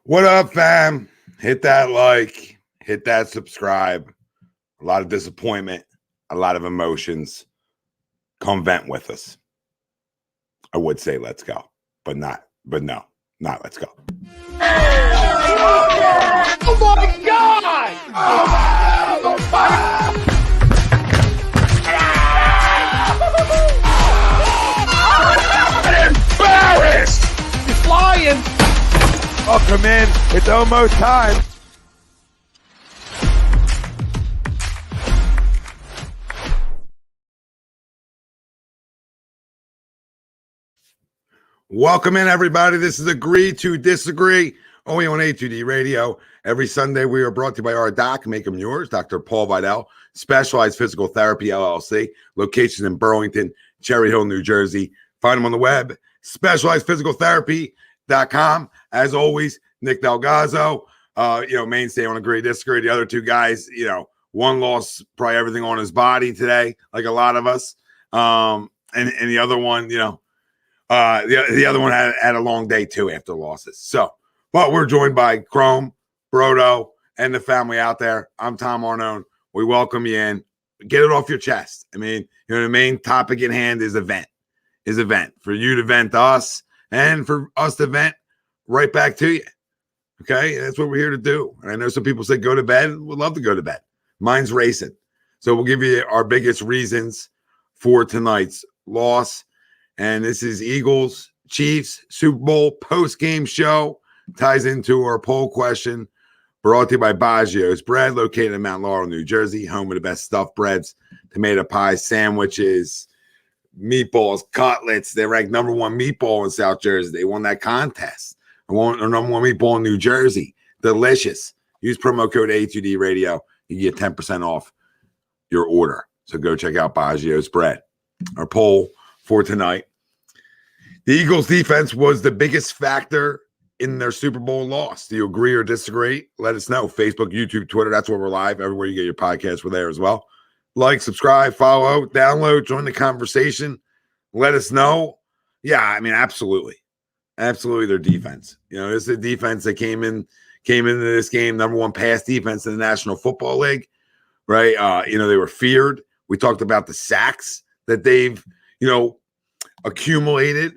What up, fam? Hit that like, hit that subscribe. A lot of disappointment, a lot of emotions. Come vent with us. I would say let's go, but no, not let's go. Oh my God! I'm embarrassed! He's flying! Oh, come in. It's almost time. Welcome in, everybody. This is Agree to Disagree, only on A2D Radio. Every Sunday, we are brought to you by our doc, Make Them Yours, Dr. Paul Vidal, Specialized Physical Therapy, LLC, location in Burlington, Cherry Hill, New Jersey. Find them on the web, specializedphysicaltherapy.com. As always, Nick Delgazzo, mainstay on Agree to Disagree. The other two guys, one lost probably everything on his body today, like a lot of us. And the other one, the other one had a long day too after losses. So, but we're joined by Chrome, Brodo, and the family out there. I'm Tom Arnone. We welcome you in. Get it off your chest. I mean, the main topic at hand is event. For you to vent to us and for us to vent right back to you. Okay? That's what we're here to do. And I know some people say go to bed. We'd love to go to bed. Mine's racing. So we'll give you our biggest reasons for tonight's loss. And this is Eagles, Chiefs, Super Bowl post-game show. Ties into our poll question brought to you by BOAGGIO'S Bread, located in Mount Laurel, New Jersey, home of the best stuffed breads, tomato pies, sandwiches, meatballs, cutlets. They ranked number one meatball in South Jersey. They won that contest. They won number one meatball in New Jersey. Delicious. Use promo code A2D Radio. You get 10% off your order. So go check out BOAGGIO'S Bread. Our poll for tonight. The Eagles defense was the biggest factor in their Super Bowl loss. Do you agree or disagree? Let us know. Facebook, YouTube, Twitter. That's where we're live. Everywhere you get your podcasts, we're there as well. Like, subscribe, follow, download, join the conversation. Let us know. Yeah, I mean, absolutely. Absolutely their defense. This is a defense that came into this game, number one pass defense in the National Football League, right? They were feared. We talked about the sacks that they've, accumulated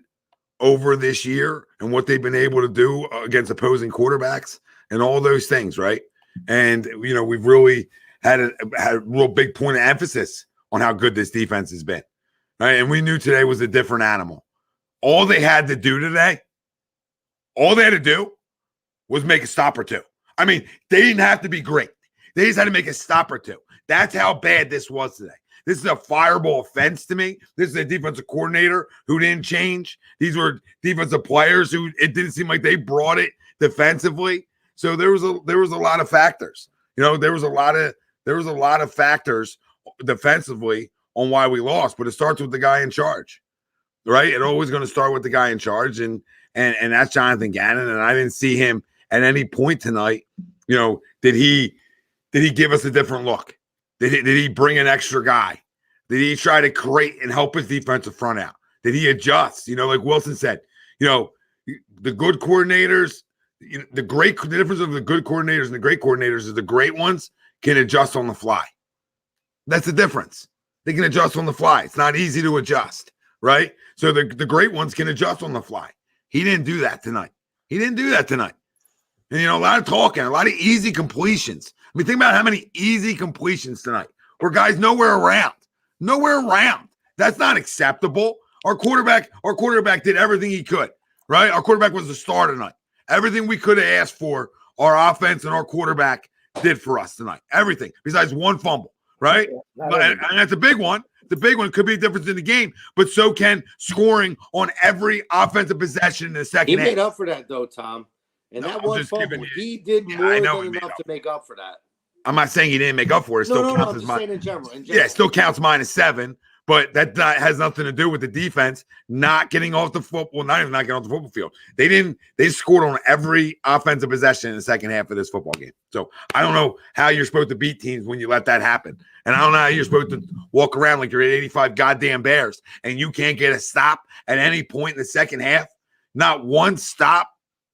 over this year and what they've been able to do against opposing quarterbacks and all those things, right? And, we've really had a real big point of emphasis on how good this defense has been, right? And we knew today was a different animal. All they had to do was make a stop or two. I mean, they didn't have to be great. They just had to make a stop or two. That's how bad this was today. This is a fireable offense to me. This is a defensive coordinator who didn't change. These were defensive players who it didn't seem like they brought it defensively. So there was a lot of factors. There was a lot of factors defensively on why we lost. But it starts with the guy in charge, right? It's always going to start with the guy in charge, and that's Jonathan Gannon. And I didn't see him at any point tonight. Did he give us a different look? Did he bring an extra guy? Did he try to create and help his defensive front out? Did he adjust? Like Wilson said, the good coordinators, the difference of the good coordinators and the great coordinators is the great ones can adjust on the fly. That's the difference. They can adjust on the fly. It's not easy to adjust, right? So the great ones can adjust on the fly. He didn't do that tonight. And, a lot of talking, a lot of easy completions. I mean, think about how many easy completions tonight where guys nowhere around. That's not acceptable. Our quarterback did everything he could, right? Our quarterback was the star tonight. Everything we could have asked for, our offense and our quarterback did for us tonight. Everything besides one fumble, right? And that's a big one. The big one could be a difference in the game, but so can scoring on every offensive possession in the second half. He made up for that, though, Tom. And that one fumble, he did more than enough to make up for that. I'm not saying he didn't make up for it. It still counts as in general. Yeah, it still counts -7, but that has nothing to do with the defense not getting off the football. Not even not getting off the football field. They scored on every offensive possession in the second half of this football game. So I don't know how you're supposed to beat teams when you let that happen. And I don't know how you're supposed to walk around like you're at 85 goddamn Bears and you can't get a stop at any point in the second half. Not one stop.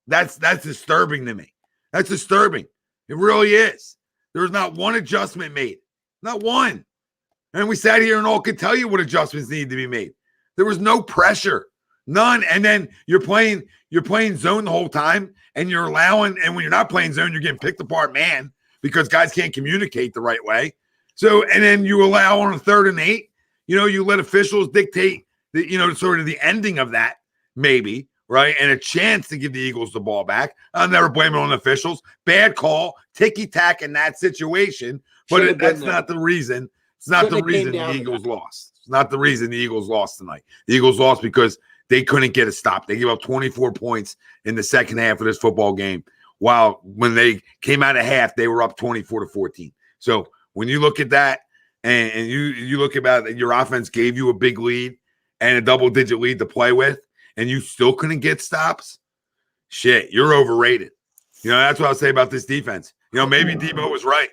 That's disturbing to me. That's disturbing. It really is. There was not one adjustment made. Not one. And we sat here and all could tell you what adjustments needed to be made. There was no pressure. None. And then you're playing zone the whole time, and you're allowing, and when you're not playing zone, you're getting picked apart, man, because guys can't communicate the right way. So, and then you allow on a 3rd and 8, you let officials dictate the, sort of the ending of that, maybe, right? And a chance to give the Eagles the ball back. I'll never blame it on the officials. Bad call, ticky-tack in that situation, but that's not the reason. It's not the reason the Eagles lost. It's not the reason the Eagles lost tonight. The Eagles lost because they couldn't get a stop. They gave up 24 points in the second half of this football game, while when they came out of half, they were up 24-14. So when you look at that and you look at your offense gave you a big lead and a double-digit lead to play with, and you still couldn't get stops, shit, you're overrated. That's what I'll say about this defense. Maybe Debo was right.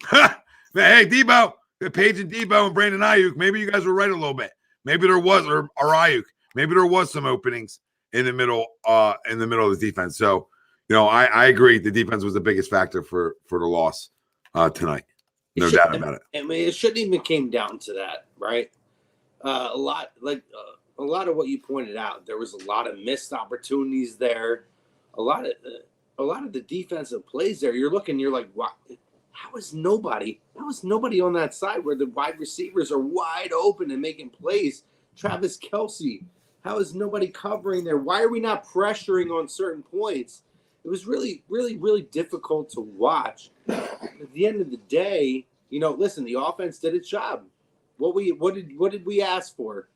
Hey, Debo, Paige and Debo and Brandon Ayuk, maybe you guys were right a little bit. Maybe there was, or Ayuk, maybe there was some openings in the middle of the defense. So, I agree. The defense was the biggest factor for the loss tonight. No doubt about it. I mean, it shouldn't even came down to that, right? A lot of what you pointed out. There was a lot of missed opportunities there. A lot of the defensive plays there. You're like, wow, how is nobody on that side where the wide receivers are wide open and making plays? Travis Kelce, how is nobody covering there? Why are we not pressuring on certain points? It was really, really, really difficult to watch. At the end of the day, listen, the offense did its job. What did we ask for?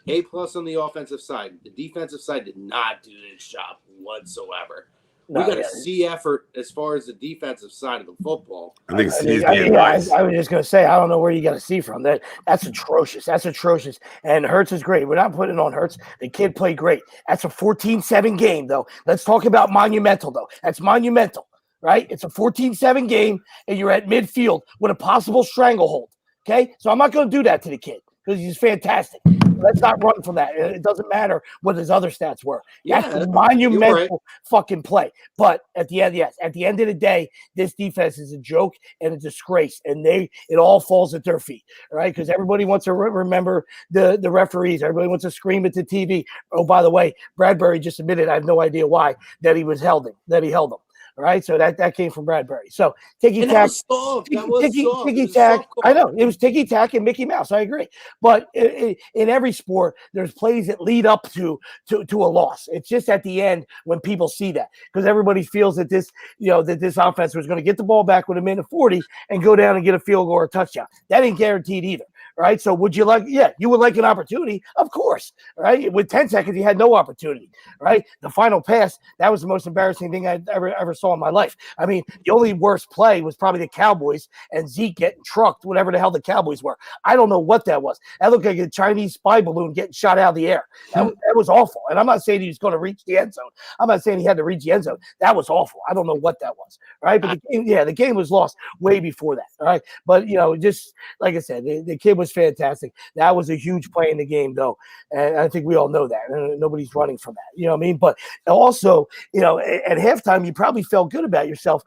A+ on the offensive side. The defensive side did not do its job whatsoever. We got a C effort as far as the defensive side of the football. I was just going to say, I don't know where you got to see from that. That's atrocious. That's atrocious. And Hurts is great. We're not putting it on Hurts. The kid played great. That's a 14-7 game, though. Let's talk about monumental, though. That's monumental, right? It's a 14-7 game, and you're at midfield with a possible stranglehold, okay? So I'm not going to do that to the kid because he's fantastic. Let's not run from that. It doesn't matter what his other stats were. That's a monumental fucking play. But at the end of the day, this defense is a joke and a disgrace, and it all falls at their feet, all right? Because everybody wants to remember the referees. Everybody wants to scream at the TV. Oh, by the way, Bradbury just admitted, I have no idea why, that he held him. All right, so that came from Bradbury. So ticky-tack. Ticky-tack. I know. It was ticky-tack and Mickey Mouse. I agree. But in every sport, there's plays that lead up to a loss. It's just at the end when people see that. Because everybody feels that this offense was going to get the ball back with a minute 40 and go down and get a field goal or a touchdown. That ain't guaranteed either. Right. So would you like, you would like an opportunity? Of course. Right. With 10 seconds, you had no opportunity. Right. The final pass, that was the most embarrassing thing I ever saw in my life. I mean, the only worst play was probably the Cowboys and Zeke getting trucked, whatever the hell the Cowboys were. I don't know what that was. That looked like a Chinese spy balloon getting shot out of the air. That was awful. And I'm not saying he was going to reach the end zone. I'm not saying he had to reach the end zone. That was awful. I don't know what that was. Right. But the game was lost way before that. All right. But, just like I said, the kid was fantastic. That was a huge play in the game, though, and I think we all know that. Nobody's running from that. You know what I mean? But also, at halftime, you probably felt good about yourself.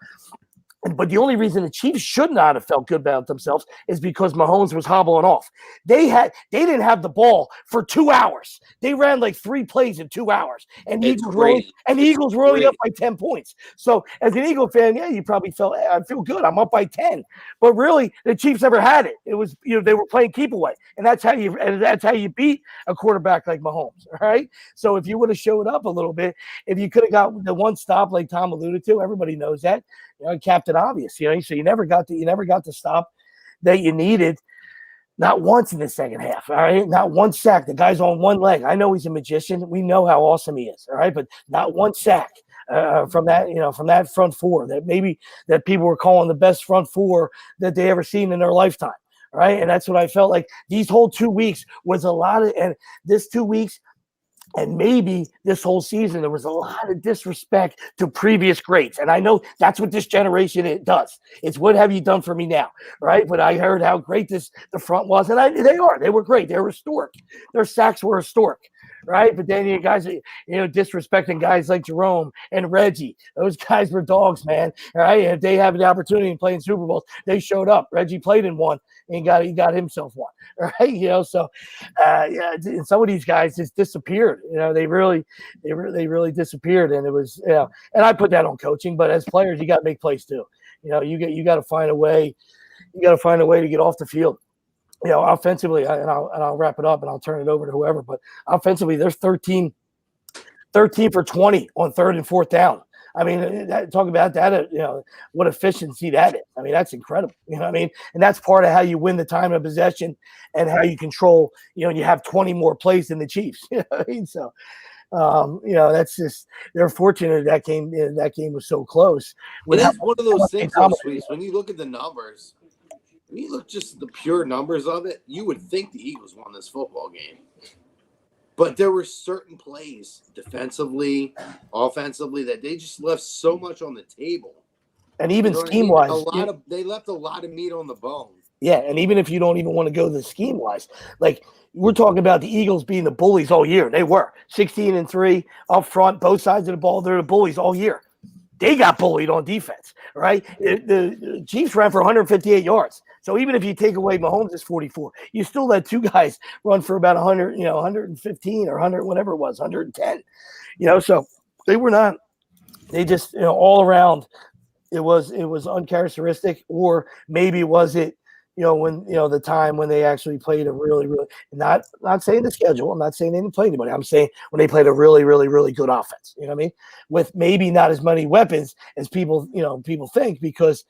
But the only reason the Chiefs should not have felt good about themselves is because Mahomes was hobbling off. They didn't have the ball for 2 hours. They ran like 3 plays in 2 hours, and the Eagles were only up by 10 points. So as an Eagle fan, you probably felt, I feel good. I'm up by 10. But really, the Chiefs never had it. It was, they were playing keep away, and that's how you beat a quarterback like Mahomes. All right. So if you would have showed up a little bit, if you could have got the one stop like Tom alluded to, everybody knows that. Captain Obvious, so you never got the stop that you needed, not once in the second half. All right, not one sack. The guy's on one leg. I know he's a magician. We know how awesome he is. All right, but not one sack from that front four that people were calling the best front four that they ever seen in their lifetime. All right, and that's what I felt like. These whole 2 weeks was a lot of, and this 2 weeks. And maybe this whole season, there was a lot of disrespect to previous greats. And I know that's what this generation does. It's what have you done for me now, right? But I heard how great the front was. And they were great. They were historic. Their sacks were historic, right? But then you guys, disrespecting guys like Jerome and Reggie. Those guys were dogs, man. Right? If they have the opportunity to play in Super Bowls, they showed up. Reggie played in one and he got himself one, right? So and some of these guys just disappeared. They really disappeared, and it was, and I put that on coaching, but as players, you got to make plays too. You got to find a way. You got to find a way to get off the field. Offensively, and I'll wrap it up and I'll turn it over to whoever. But offensively, there's 13 for 20 on 3rd and 4th down. I mean, talk about that. What efficiency that is. I mean, that's incredible. You know what I mean? And that's part of how you win the time of possession and how you control. You have 20 more plays than the Chiefs. You know what I mean? So. That's just, they're fortunate that game was so close. It's one of those things, Sweets, when you look at the numbers, when you look just at the pure numbers of it, you would think the Eagles won this football game. But there were certain plays, defensively, offensively, that they just left so much on the table. And even scheme-wise. They left a lot of meat on the bone. Yeah, and even if you don't even want to go the scheme-wise, like we're talking about the Eagles being the bullies all year. They were 16-3 up front, both sides of the ball. They're the bullies all year. They got bullied on defense, right? The Chiefs ran for 158 yards. So even if you take away Mahomes' 44, you still let two guys run for about 100, 115 or 100, whatever it was, 110. So they were not. They just, all around, it was uncharacteristic, or maybe was it, when the time when they actually played a really, really, not saying the schedule. I'm not saying they didn't play anybody. I'm saying when they played a really, really, really good offense. You know what I mean? With maybe not as many weapons as people think, because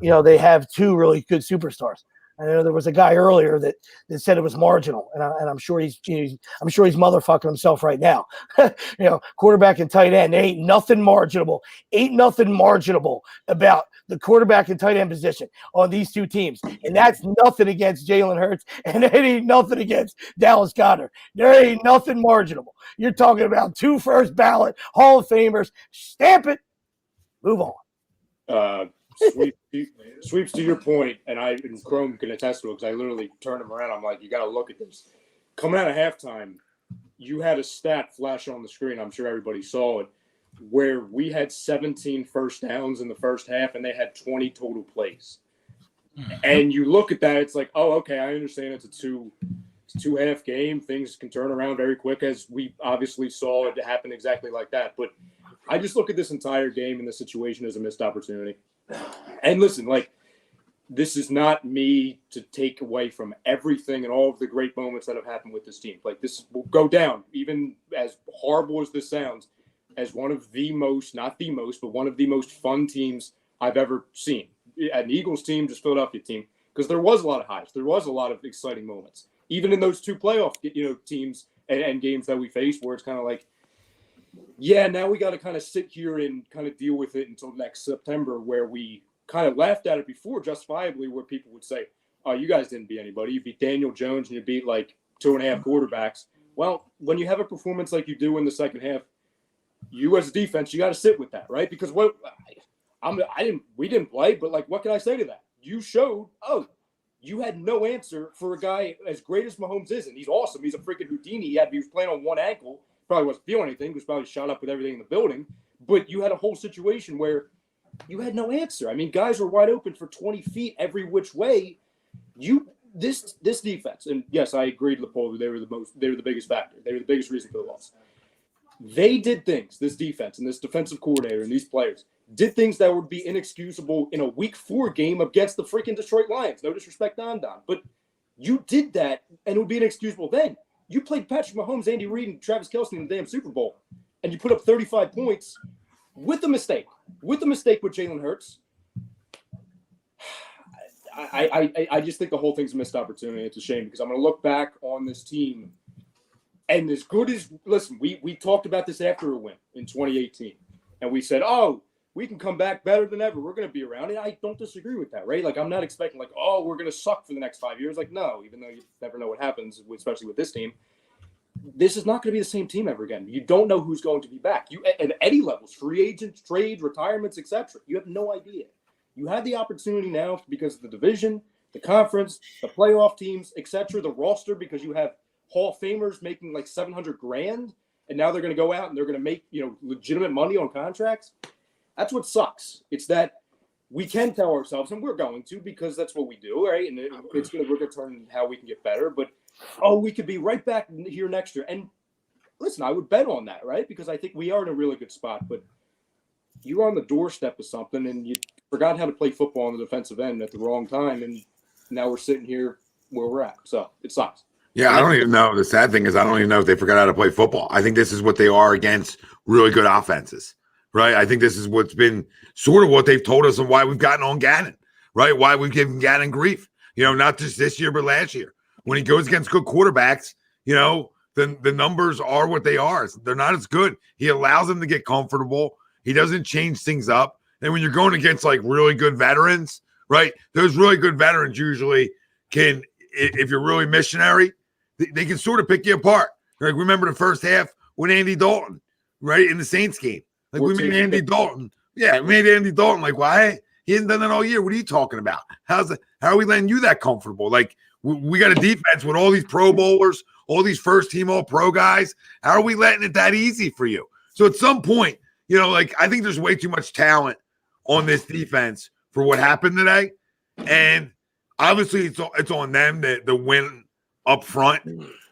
they have two really good superstars. I know there was a guy earlier that said it was marginal, and I'm sure he's motherfucking himself right now. Quarterback and tight end, there ain't nothing marginable. Ain't nothing marginable about the quarterback and tight end position on these two teams, and that's nothing against Jalen Hurts, and it ain't nothing against Dallas Goedert. There ain't nothing marginable. You're talking about 2 first ballot Hall of Famers. Stamp it. Move on. Sweeps to your point, and Chrome can attest to it because I literally turned him around. I'm like, you got to look at this. Coming out of halftime, you had a stat flash on the screen. I'm sure everybody saw it, where we had 17 first downs in the first half, and they had 20 total plays. And you look at that, it's like, oh, okay, I understand it's a two-half game. Things can turn around very quick, as we obviously saw it happen exactly like that. But I just look at this entire game and the situation as a missed opportunity. And listen, this is not me to take away from everything and all of the great moments that have happened with this team. This will go down, even as horrible as this sounds, as one of the most, not the most, but one of the most fun teams I've ever seen. An Eagles team, just Philadelphia team, because there was a lot of highs. There was a lot of exciting moments. Even in those 2 playoff, teams and games that we faced, where it's kind of like, yeah, now we got to kind of sit here and kind of deal with it until next September, where we kind of laughed at it before, justifiably, where people would say, oh, you guys didn't beat anybody. You beat Daniel Jones and you beat 2.5 quarterbacks. Well, when you have a performance like you do in the second half, you as a defense, you got to sit with that, right? Because we didn't play, but what can I say to that? You showed, you had no answer for a guy as great as Mahomes is, and he's awesome. He's a freaking Houdini. He was playing on one ankle. Probably wasn't feeling anything. He was probably shot up with everything in the building. But you had a whole situation where you had no answer. I mean, guys were wide open for 20 feet every which way. This defense, and yes, I agreed, Leopoldo, they were the biggest factor. They were the biggest reason for the loss. They did things, this defense and this defensive coordinator and these players did things that would be inexcusable in a Week 4 game against the freaking Detroit Lions. No disrespect to Don, but you did that, and it would be inexcusable then. You played Patrick Mahomes, Andy Reid, and Travis Kelce in the damn Super Bowl, and you put up 35 points with a mistake with Jalen Hurts. I just think the whole thing's a missed opportunity. It's a shame, because I'm going to look back on this team, and as good as – listen, we talked about this after a win in 2018, and we said, oh, we can come back better than ever. We're going to be around. And I don't disagree with that, right? I'm not expecting we're going to suck for the next 5 years. No, even though you never know what happens, especially with this team. This is not going to be the same team ever again. You don't know who's going to be back. You at any levels, free agents, trades, retirements, etc. You have no idea. You have the opportunity now because of the division, the conference, the playoff teams, etc., the roster, because you have Hall of Famers making like $700,000, and now they're going to go out and they're going to make, legitimate money on contracts. That's what sucks. It's that we can tell ourselves, and we're going to, because that's what we do, right? And it's going to look at turn how we can get better. But we could be right back here next year. And listen, I would bet on that, right? Because I think we are in a really good spot. But you're on the doorstep of something, and you forgot how to play football on the defensive end at the wrong time, and now we're sitting here where we're at. So it sucks. Yeah, I don't even know. The sad thing is I don't even know if they forgot how to play football. I think this is what they are against really good offenses, right? I think this is what's been sort of what they've told us and why we've gotten on Gannon, right? Why we've given Gannon grief, not just this year, but last year. When he goes against good quarterbacks, the numbers are what they are. They're not as good. He allows them to get comfortable. He doesn't change things up. And when you're going against like really good veterans, right? Those really good veterans usually can, if you're really missionary, they can sort of pick you apart. Like remember the first half with Andy Dalton, right? In the Saints game. Like we made Andy Dalton. Yeah, we made Andy Dalton. Like, why? He hasn't done that all year. What are you talking about? How are we letting you that comfortable? Like we got a defense with all these Pro Bowlers, all these first team all pro guys. How are we letting it that easy for you? So at some point, I think there's way too much talent on this defense for what happened today. And obviously it's on them to win up front.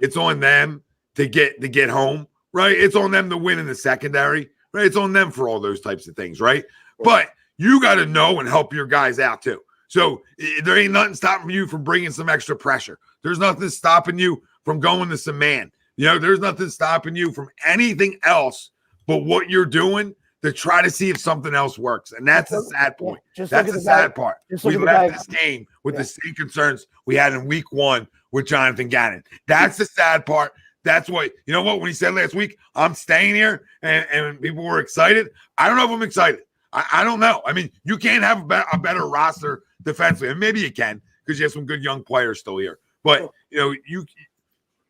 It's on them to get home, right? It's on them to win in the secondary, right? It's on them for all those types of things, right? But you got to know and help your guys out too. So there ain't nothing stopping you from bringing some extra pressure. There's nothing stopping you from going to some man. There's nothing stopping you from anything else but what you're doing to try to see if something else works. And that's the sad point. That's the sad part. We left this game with the same concerns we had in week 1 with Jonathan Gannon. That's the sad part. That's what, when he said last week, I'm staying here and people were excited. I don't know if I'm excited. I don't know. I mean, you can't have a better roster defensively. And maybe you can because you have some good young players still here. But,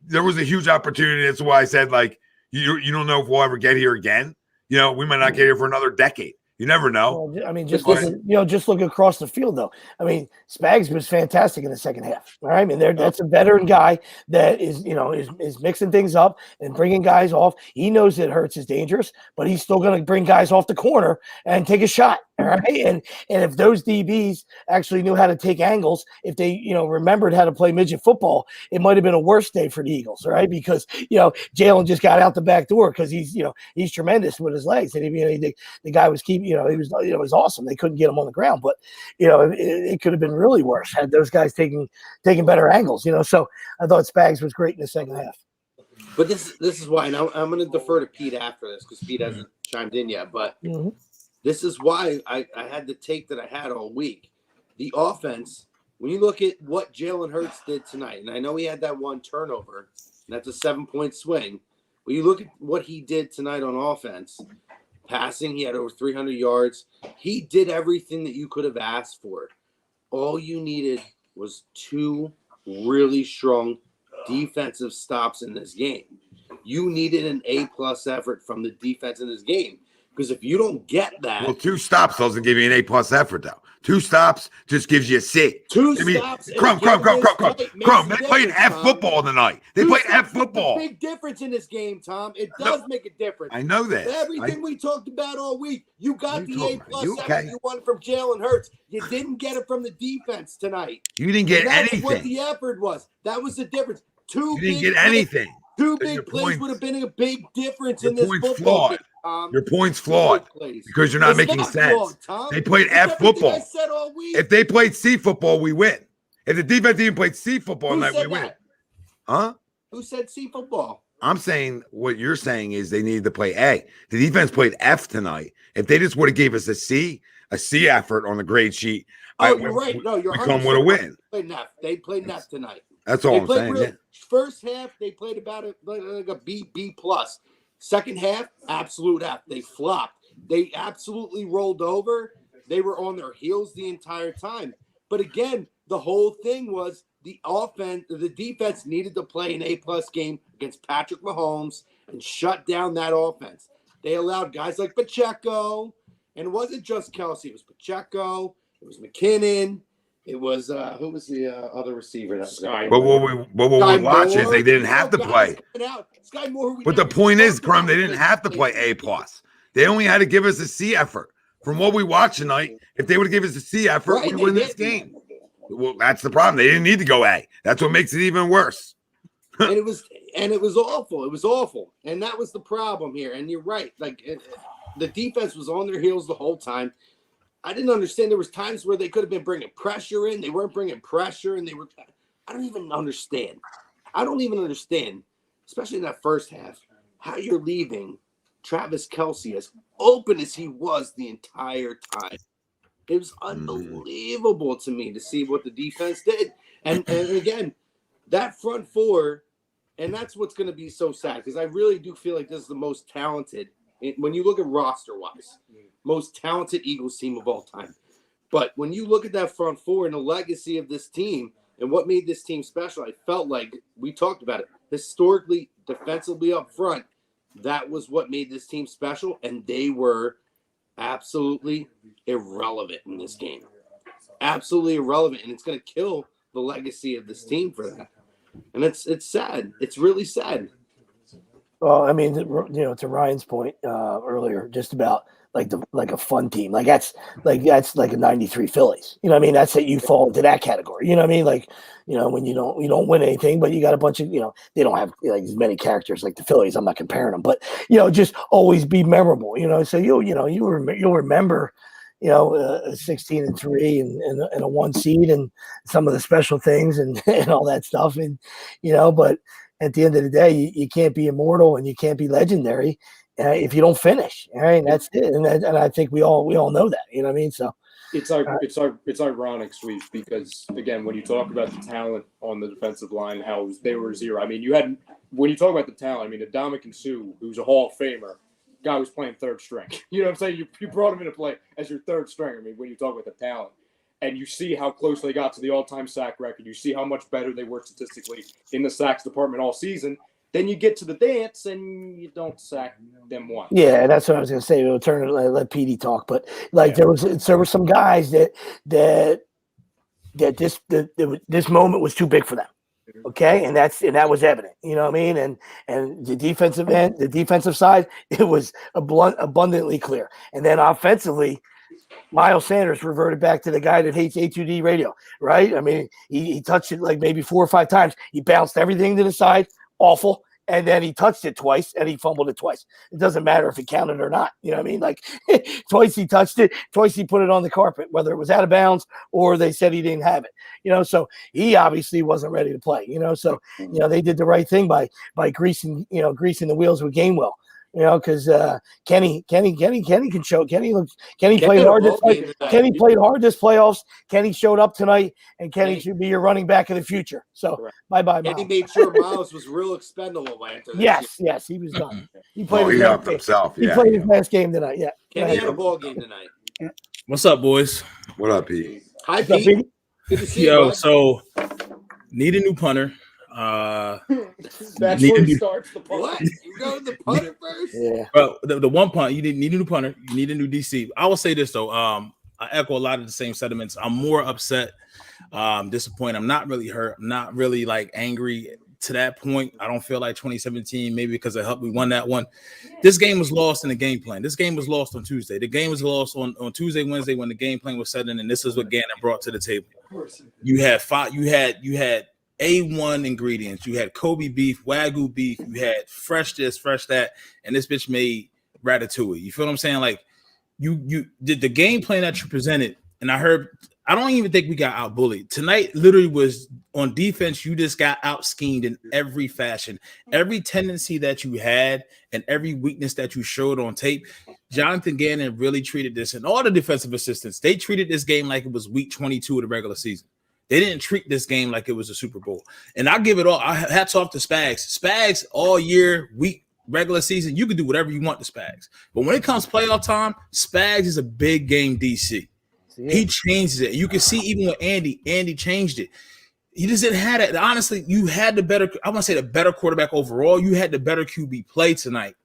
there was a huge opportunity. That's why I said, like, you don't know if we'll ever get here again. We might not get here for another decade. You never know. Well, I mean, just look across the field, though. I mean, Spags was fantastic in the second half. All right, I mean, that's a veteran guy that is mixing things up and bringing guys off. He knows that Hurts is dangerous, but he's still going to bring guys off the corner and take a shot. All right, and if those DBs actually knew how to take angles, if they remembered how to play midget football, it might have been a worse day for the Eagles. All right, because Jalen just got out the back door because he's tremendous with his legs, and the guy was keeping. It was awesome. They couldn't get him on the ground, but it could have been really worse had those guys taking better angles. So I thought Spags was great in the second half. But this is why, and I'm going to defer to Pete after this because Pete hasn't chimed in yet. But this is why I had the take that I had all week. The offense, when you look at what Jalen Hurts did tonight, and I know he had that one turnover, and that's a 7-point swing. When you look at what he did tonight on offense. Passing, he had over 300 yards. He did everything that you could have asked for. All you needed was 2 really strong defensive stops in this game. You needed an A-plus effort from the defense in this game. Because if you don't get that... Well, 2 stops doesn't give you an A-plus effort, though. 2 stops just gives you a C. 2 stops. Crumb. They played F football tonight. They played F football. Big difference in this game, Tom. It does make a difference. I know that. Everything we talked about all week, you got the A-plus effort you wanted from Jalen Hurts. You didn't get it from the defense tonight. You didn't get anything. That's what the effort was. That was the difference. You didn't get anything. 2 big plays would have been a big difference in this football game. Your point's flawed because you're not making sense. They played F football. If they played C football, we win. If the defense even played C football tonight, we win. Huh? Who said C football? I'm saying what you're saying is they needed to play A. The defense played F tonight. If they just would have gave us a C effort on the grade sheet, you're right. No, you're we come with a win. They played F tonight. That's all I'm saying. First half, they played about like a B plus. Second half, absolute F. They flopped. They absolutely rolled over. They were on their heels the entire time. But again, the whole thing was the defense needed to play an A-plus game against Patrick Mahomes and shut down that offense. They allowed guys like Pacheco, and it wasn't just Kelsey. It was Pacheco. It was McKinnon. It was who was the other receiver? That Sky. But what we watch is they didn't have to play. Sky Moore, But the point is, Crum, they didn't have to play A+. They only had to give us a C effort. From what we watched tonight, if they would have given us a C effort, Right, we win this game. Well, that's the problem. They didn't need to go A. That's what makes it even worse. and it was awful. It was awful, and that was the problem here. And you're right. Like the defense was on their heels the whole time. I didn't understand. There was times where they could have been bringing pressure in. They weren't bringing pressure, and they were. I don't even understand. Especially in that first half, how you're leaving Travis Kelce as open as he was the entire time. It was unbelievable to me to see what the defense did. And again, that front four, and that's what's going to be so sad, because I really do feel like this is the most talented, when you look at roster-wise, most talented Eagles team of all time. But when you look at that front four and the legacy of this team and what made this team special, I felt like we talked about it. Historically, defensively up front, that was what made this team special, and they were absolutely irrelevant in this game. Absolutely irrelevant, and it's going to kill the legacy of this team for that. And it's sad. It's really sad. Well, I mean, to Ryan's point earlier, just about like a fun team, that's like a '93 Phillies. You know what I mean? That's that you fall into that category. You know what I mean? Like, when you don't win anything, but you got a bunch of, they don't have like as many characters like the Phillies. I'm not comparing them, but just always be memorable. So you'll remember. 16-3 and a 1 seed and some of the special things and all that stuff. And, but at the end of the day, you can't be immortal and you can't be legendary if you don't finish. All right. And that's it. And I think we all know that, you know what I mean? So it's ironic, Sweet, because again, when you talk about the talent on the defensive line, how they were zero. I mean, when you talk about the talent, I mean, Ndamukong Suh, who's a Hall of Famer, guy was playing third string. You know what I'm saying? You brought him into play as your third string. I mean, when you talk about the talent, and you see how close they got to the all-time sack record, you see how much better they were statistically in the sacks department all season, then you get to the dance and you don't sack them once. Yeah, that's what I was going to say. We'll let Petey talk, but there were some guys that this moment was too big for them. Okay, and that was evident, you know what I mean? And the defensive end, the defensive side, it was abundantly clear. And then offensively, Miles Sanders reverted back to the guy that hates A2D radio, right? I mean, he touched it like maybe 4 or 5 times. He bounced everything to the side, awful. And then he touched it twice and he fumbled it twice. It doesn't matter if it counted or not. You know what I mean? Like twice he touched it, twice he put it on the carpet, whether it was out of bounds or they said he didn't have it. So he obviously wasn't ready to play, So, they did the right thing by greasing the wheels with Gainwell. Because Kenny can show. Kenny played hard this playoffs. Kenny showed up tonight, and Kenny should be your running back of the future. So bye, Miles. Kenny made sure Miles was real expendable. Yes, he was done. He played. He helped himself. He played his last game tonight. Yeah, Kenny had a ball game tonight. What's up, boys? What up, Pete? Hi, Pete. Good to see you. So need a new punter. That's where he starts the punt. What? You go to the punter first? Yeah. Well, the one punt, you need a new punter. You need a new DC. I will say this though. I echo a lot of the same sentiments. I'm more upset, disappointed. I'm not really hurt. I'm not really like angry to that point. I don't feel like 2017, maybe because it helped we won that one. This game was lost in the game plan. This game was lost on Tuesday. The game was lost on Tuesday, Wednesday when the game plan was set in, and this is what Gannon brought to the table. You had A1 ingredients. You had Kobe beef, Wagyu beef. You had fresh this, fresh that, and this bitch made ratatouille. You feel what I'm saying? Like you did the game plan that you presented, and I don't even think we got out bullied tonight. Literally was on defense. You just got out schemed in every fashion, every tendency that you had, and every weakness that you showed on tape. Jonathan Gannon really treated this, and all the defensive assistants, they treated this game like it was week 22 of the regular season. They didn't treat this game like it was a Super Bowl. And I'll give it all. Hats off to Spags. Spags all year, week, regular season, you can do whatever you want to Spags. But when it comes playoff time, Spags is a big game DC. He changes it. You can see even with Andy changed it. He just didn't have it. Honestly, you had the better, I want to say the better quarterback overall. You had the better QB play tonight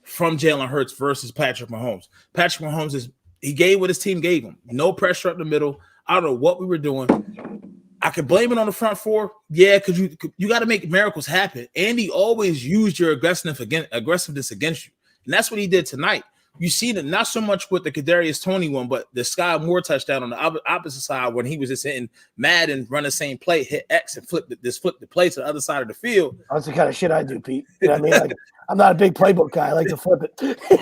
from Jalen Hurts versus Patrick Mahomes. Patrick Mahomes he gave what his team gave him. No pressure up the middle. I don't know what we were doing. I could blame it on the front four. Yeah, because you got to make miracles happen. Andy always used your aggressiveness against you. And that's what he did tonight. You see that not so much with the Kadarius Toney one, but the Sky Moore touchdown on the opposite side when he was just hitting mad and run the same play, hit X and flip the play to the other side of the field. That's the kind of shit I do, Pete. You know what I mean? Like, I'm not a big playbook guy. I like to flip it.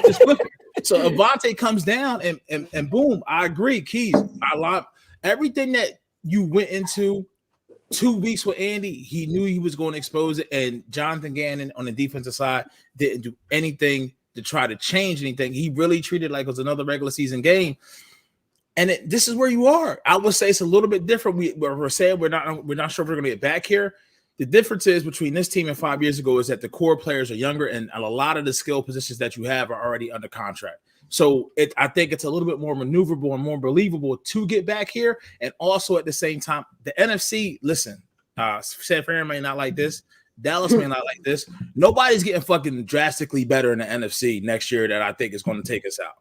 Just flip it. So Avonte comes down and boom, I agree. Keys, I love everything that you went into 2 weeks with Andy. He knew he was going to expose it, and Jonathan Gannon on the defensive side didn't do anything to try to change anything. He really treated it like it was another regular season game. And this is where you are. I would say it's a little bit different. We're saying we're not sure if we're going to get back here. The difference is between this team and 5 years ago is that the core players are younger, and a lot of the skill positions that you have are already under contract. So I think it's a little bit more maneuverable and more believable to get back here. And also at the same time, the NFC, listen, San Fran may not like this. Dallas may not like this. Nobody's getting fucking drastically better in the NFC next year that I think is going to take us out.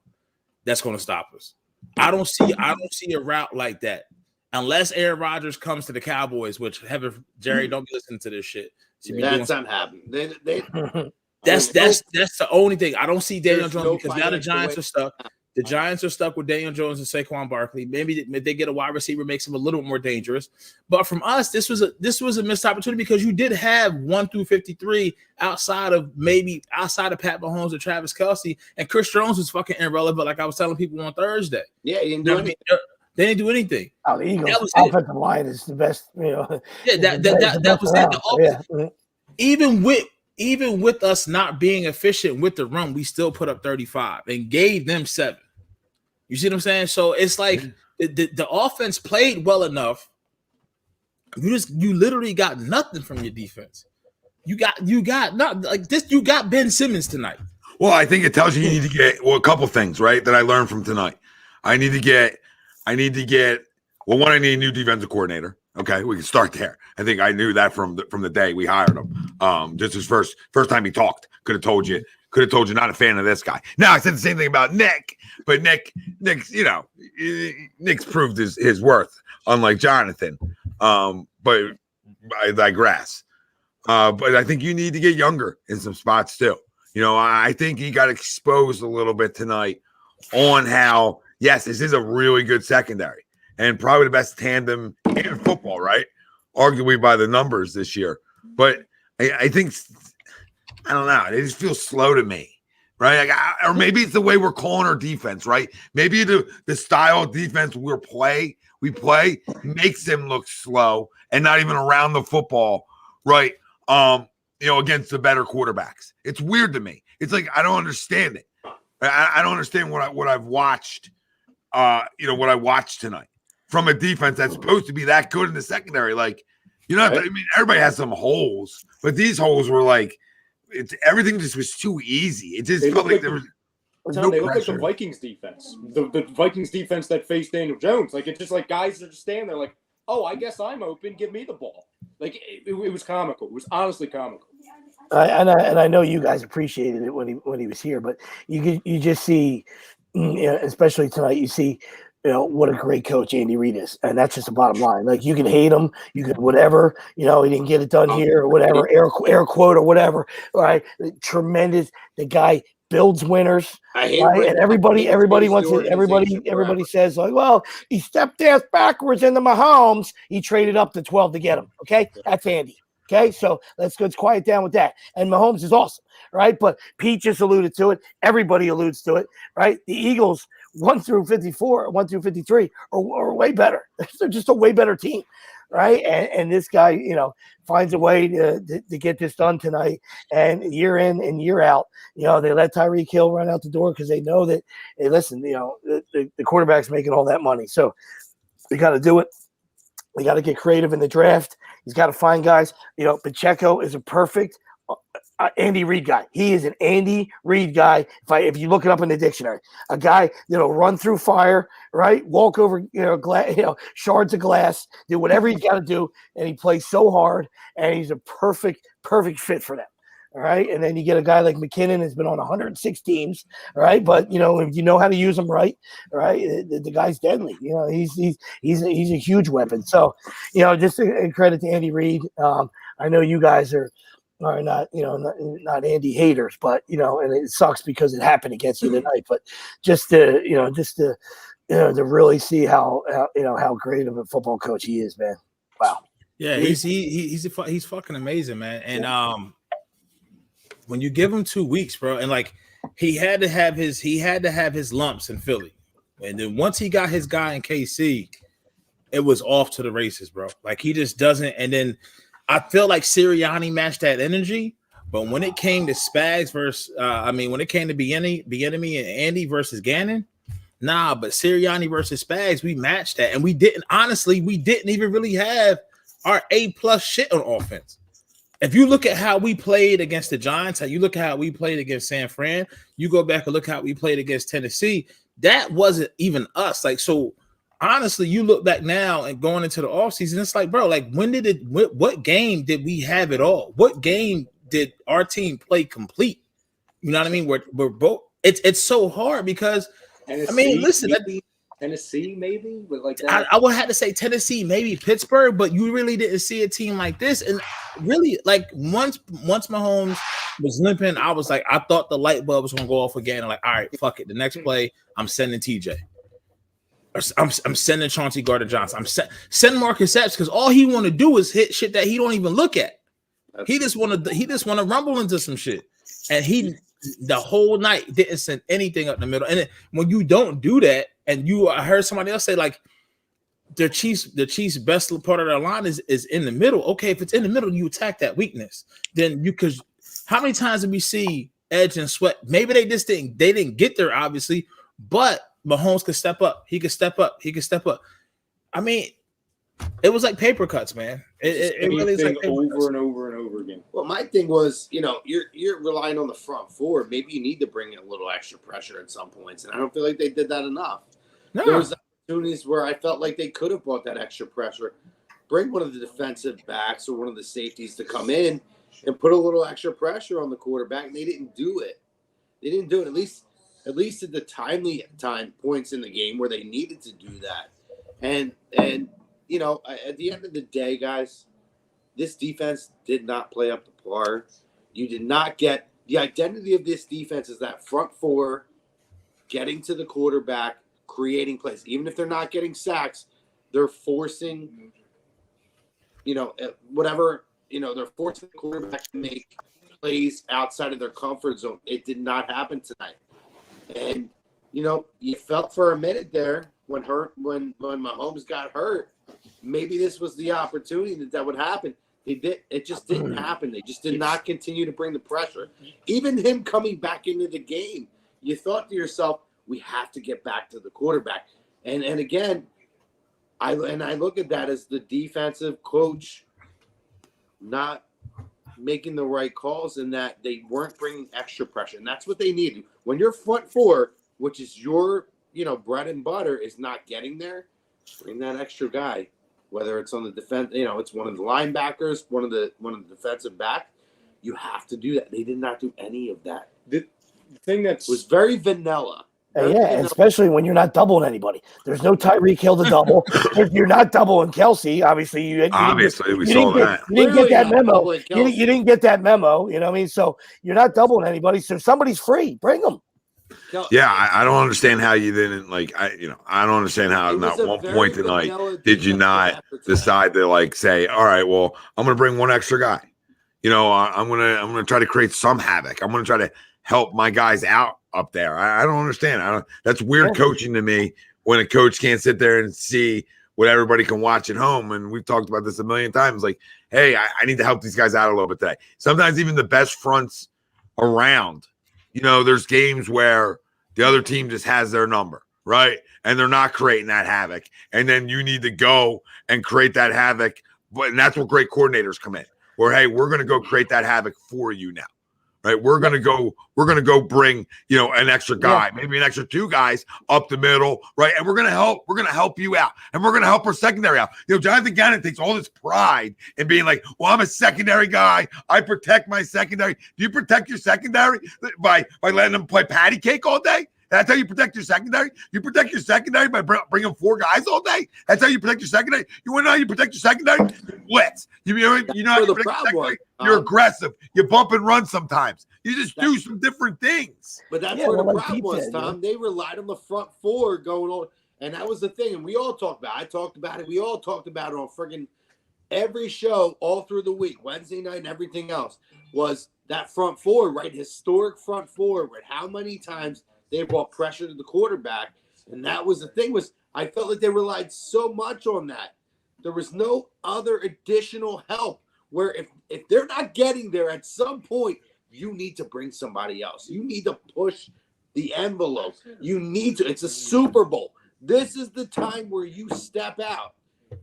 That's going to stop us. I don't see a route like that unless Aaron Rodgers comes to the Cowboys, which Jerry, don't be listening to this shit. That's not happening. That's the only thing. I don't see Daniel Jones because now the Giants are stuck. The Giants are stuck with Daniel Jones and Saquon Barkley. Maybe they get a wide receiver, makes them a little more dangerous. But from us, this was a missed opportunity because you did have 1 through 53 outside of Pat Mahomes or Travis Kelce, and Chris Jones was fucking irrelevant. Like I was telling people on Thursday. Yeah, he didn't do anything. They didn't do anything. Oh, the Eagles' offensive line is the best. Yeah, that was it. Even with us not being efficient with the run, we still put up 35 and gave them 7. You see what I'm saying? So it's like the offense played well enough. You literally got nothing from your defense. You got not like this. You got Ben Simmons tonight. Well, I think it tells you need to get a couple things, right? That I learned from tonight. I need to get I need a new defensive coordinator. Okay, we can start there. I think I knew that from the day we hired him. Just his first time he talked, could have told you not a fan of this guy. Now I said the same thing about Nick, but Nick's proved his worth, unlike Jonathan. But I digress. But I think you need to get younger in some spots too. I think he got exposed a little bit tonight on how, yes, this is a really good secondary and probably the best tandem in football, right? Arguably by the numbers this year. But I think, I don't know, it just feels slow to me, right? Or maybe it's the way we're calling our defense, right? Maybe the style of defense we play makes them look slow and not even around the football, right? Against the better quarterbacks. It's weird to me. It's like I don't understand it. I don't understand what I've watched. What I watched tonight from a defense that's supposed to be that good in the secondary. Like, everybody has some holes, but these holes were like everything just was too easy. It just felt like there was. They look like the Vikings defense. The Vikings defense that faced Daniel Jones. Like it's just like guys are just standing there like, oh, I guess I'm open. Give me the ball. Like it was comical. It was honestly comical. And I know you guys appreciated it when he was here, but you just see, especially tonight, you see, what a great coach Andy Reid is, and that's just the bottom line. Like you can hate him, you could whatever, he didn't get it done here or whatever, air quote or whatever. Right? Tremendous. The guy builds winners. I hate right? And everybody wants it. Everybody says like, well, he stepped ass backwards into Mahomes. He traded up to 12 to get him. Okay, that's Andy. Okay, so let's quiet down with that. And Mahomes is awesome, right? But Pete just alluded to it. Everybody alludes to it, right? The Eagles 1 through 54, 1 through 53 are way better. They're just a way better team, right? And this guy, finds a way to get this done tonight. And year in and year out, they let Tyreek Hill run out the door because they know that, hey, listen, the quarterback's making all that money. So we got to do it. We got to get creative in the draft. He's got to find guys. Pacheco is a perfect Andy Reid guy. He is an Andy Reid guy. If you look it up in the dictionary, a guy that'll run through fire, right? Walk over, shards of glass, do whatever he's got to do, and he plays so hard. And he's a perfect fit for them. All right. And then you get a guy like McKinnon has been on 106 teams. All right. But, if you know how to use him right, all right, the guy's deadly. He's a huge weapon. So, just a credit to Andy Reid. I know you guys are not, not Andy haters, but, and it sucks because it happened against you tonight. But just to really see how great of a football coach he is, man. Wow. Yeah, he's fucking amazing, man. And when you give him 2 weeks, bro, and like he had to have his lumps in Philly, and then once he got his guy in KC, it was off to the races, bro. Like he just doesn't. And then I feel like Sirianni matched that energy, but when it came to Spags versus, when it came to Bieniemy and Andy versus Gannon, nah. But Sirianni versus Spags, we matched that, and we didn't even really have our A+ shit on offense. If you look at how we played against the Giants, how you look at how we played against San Fran, you go back and look how we played against Tennessee, that wasn't even us. Like, so honestly, you look back now and going into the offseason, it's like, bro, like what game did we have it all? What game did our team play complete? You know what I mean? We're both, it's so hard because, Tennessee, maybe, but like that. I would have to say Tennessee, maybe Pittsburgh, but you really didn't see a team like this. And really, like once Mahomes was limping, I was like, I thought the light bulb was gonna go off again. I'm like, all right, fuck it. The next play, I'm sending TJ. I'm sending Chauncey Gardner-Johnson. I'm send Marcus Epps because all he want to do is hit shit that he don't even look at. He just want to rumble into some shit, and he the whole night didn't send anything up the middle. And when you don't do that, and I heard somebody else say like the Chiefs' best part of their line is in the middle. Okay, if it's in the middle, you attack that weakness. Then because how many times did we see Edge and Sweat? Maybe they didn't get there, obviously, but Mahomes could step up. He could step up. I mean, it was like paper cuts, man. It really is like over and over and over again. Well, my thing was, you're relying on the front four. Maybe you need to bring in a little extra pressure at some points, and I don't feel like they did that enough. No. There was opportunities where I felt like they could have brought that extra pressure. Bring one of the defensive backs or one of the safeties to come in and put a little extra pressure on the quarterback. And they didn't do it. At least at the timely time points in the game where they needed to do that. And at the end of the day, guys, this defense did not play up to par. You did not get the identity of this defense is that front four getting to the quarterback, creating plays. Even if they're not getting sacks, they're forcing, they're forcing the quarterback to make plays outside of their comfort zone. It did not happen tonight. And, you felt for a minute there when Mahomes got hurt, maybe this was the opportunity that would happen. It just didn't happen. They just did not continue to bring the pressure. Even him coming back into the game, you thought to yourself, we have to get back to the quarterback. And again, I look at that as the defensive coach not making the right calls and that they weren't bringing extra pressure. And that's what they needed. When your front four, which is your, bread and butter, is not getting there, bring that extra guy. Whether it's on the defense, it's one of the linebackers, one of the defensive back. You have to do that. They did not do any of that. The thing that was very vanilla. Especially when you're not doubling anybody. There's no Tyreek Hill to double. If you're not doubling Kelsey, obviously we saw that. You didn't get that memo. You didn't get that memo. You know what I mean? So you're not doubling anybody. So somebody's free. Bring them. Yeah, I don't understand how you didn't I don't understand how at one point tonight did you not decide to say, all right, well, I'm gonna bring one extra guy. I'm gonna try to create some havoc. I'm gonna try to help my guys out up there. I don't understand. That's weird coaching to me when a coach can't sit there and see what everybody can watch at home. And we've talked about this a million times. Like, hey, I need to help these guys out a little bit today. Sometimes even the best fronts around, there's games where the other team just has their number, right? And they're not creating that havoc. And then you need to go and create that havoc. And that's where great coordinators come in. Where, hey, we're going to go create that havoc for you now. right? We're gonna go bring, you know, an extra guy, maybe an extra 2 guys up the middle, right? And we're gonna help you out, and we're gonna help our secondary out. You know, Jonathan Gannon takes all this pride in being like, well, I'm a secondary guy. I protect my secondary. Do you protect your secondary by letting them play patty cake all day? That's how you protect your secondary. You protect your secondary by bringing 4 guys all day. That's how you protect your secondary. You want to know how you protect your secondary? You blitz. You know how you protect your secondary? You're aggressive. You bump and run sometimes. You just do some different things. But that's where the problem was, Tom. They relied on the front 4 going on, and that was the thing. And we all talked about it. I talked about it. We all talked about it on friggin' every show all through the week, Wednesday night and everything else, was that front 4, right? Historic front 4, with how many times they brought pressure to the quarterback. And that was the thing, was I felt like they relied so much on that. There was no other additional help, where if they're not getting there at some point, you need to bring somebody else. You need to push the envelope. You need to. It's a Super Bowl. This is the time where you step out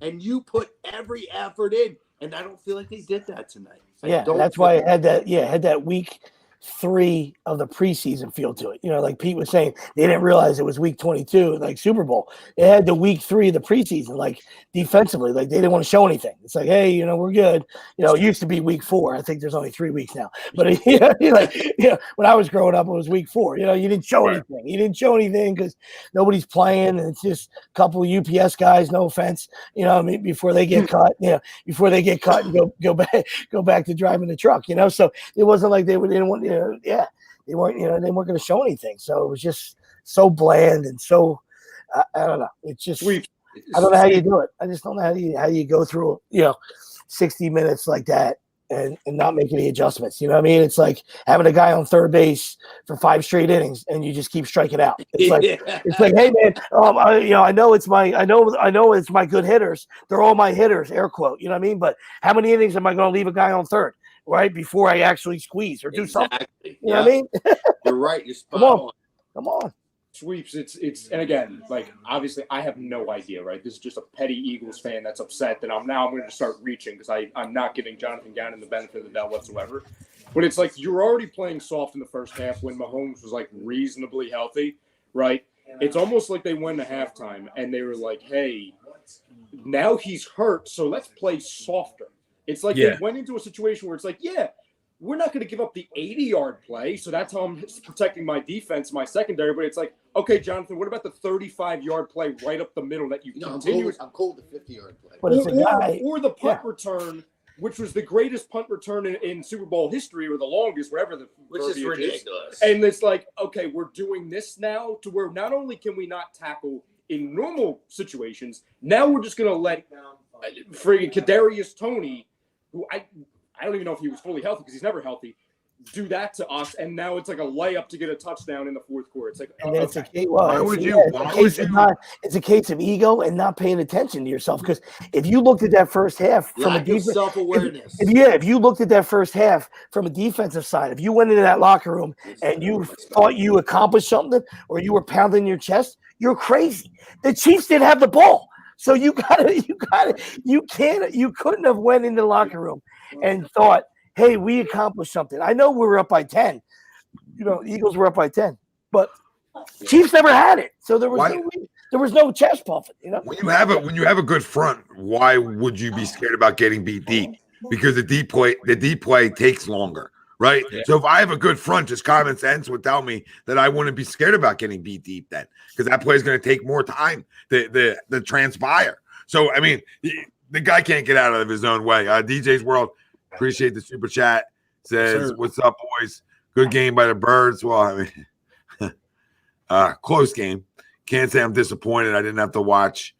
and you put every effort in. And I don't feel like they did that tonight. That's why I had that week 3 of the preseason feel to it. You know, like Pete was saying, they didn't realize it was week 22, like Super Bowl. It had the week 3 of the preseason, like defensively, like they didn't want to show anything. It's like, hey, you know, we're good. You know, it used to be week 4. I think there's only 3 weeks now. But when I was growing up, it was week 4. You know, you didn't show anything. You didn't show anything because nobody's playing, and it's just a couple of UPS guys. No offense, you know, I mean, before they get cut, and go back to driving the truck. You know, so it wasn't like they didn't want. They weren't going to show anything. So it was just so bland and so I don't know. It's just I don't know how you do it. I just don't know how you go through 60 minutes like that and not make any adjustments. You know what I mean? It's like having a guy on third base for 5 straight innings and you just keep striking out. It's like, hey man, I know it's my good hitters. They're all my hitters, air quote. You know what I mean? But how many innings am I going to leave a guy on third? Right before I actually squeeze or do something. You know what I mean? You're right. You're spot on. Come on. Sweeps. It's and again, like obviously I have no idea, right? This is just a petty Eagles fan that's upset that I'm going to start reaching because I'm not giving Jonathan Gannon the benefit of the doubt whatsoever. But it's like you're already playing soft in the first half when Mahomes was like reasonably healthy, right? It's almost like they went to halftime and they were like, hey, now he's hurt, so let's play softer. It's like they went into a situation where it's like, we're not going to give up the 80-yard play, so that's how I'm protecting my defense, my secondary. But it's like, okay, Jonathan, what about the 35-yard play right up the middle that you continue? I'm cold the 50-yard play. Or the punt return, which was the greatest punt return in Super Bowl history, or the longest, whatever the which is ridiculous. And it's like, okay, we're doing this now to where not only can we not tackle in normal situations, now we're just going to let friggin' Kadarius Toney, who I don't even know if he was fully healthy because he's never healthy, do that to us, and now it's like a layup to get a touchdown in the fourth quarter. It's like, it's a case of ego and not paying attention to yourself. Because if you looked at that first half from a defensive self-awareness, if you looked at that first half from a defensive side, if you went into that locker room and you thought you accomplished something or you were pounding your chest, you're crazy. The Chiefs didn't have the ball. So you couldn't have went into the locker room and thought, hey, we accomplished something. I know we were up by 10. You know, Eagles were up by 10, but Chiefs never had it. So there was no chest puffing, you know. When you have a good front, why would you be scared about getting beat deep? Because the deep play takes longer. Right. Yeah. So if I have a good front, just common sense would tell me that I wouldn't be scared about getting beat deep then, because that play is going to take more time to transpire. So, I mean, the guy can't get out of his own way. DJ's World, appreciate the super chat. Says, what's up, boys? Good game by the Birds. Well, I mean, close game. Can't say I'm disappointed. I didn't have to watch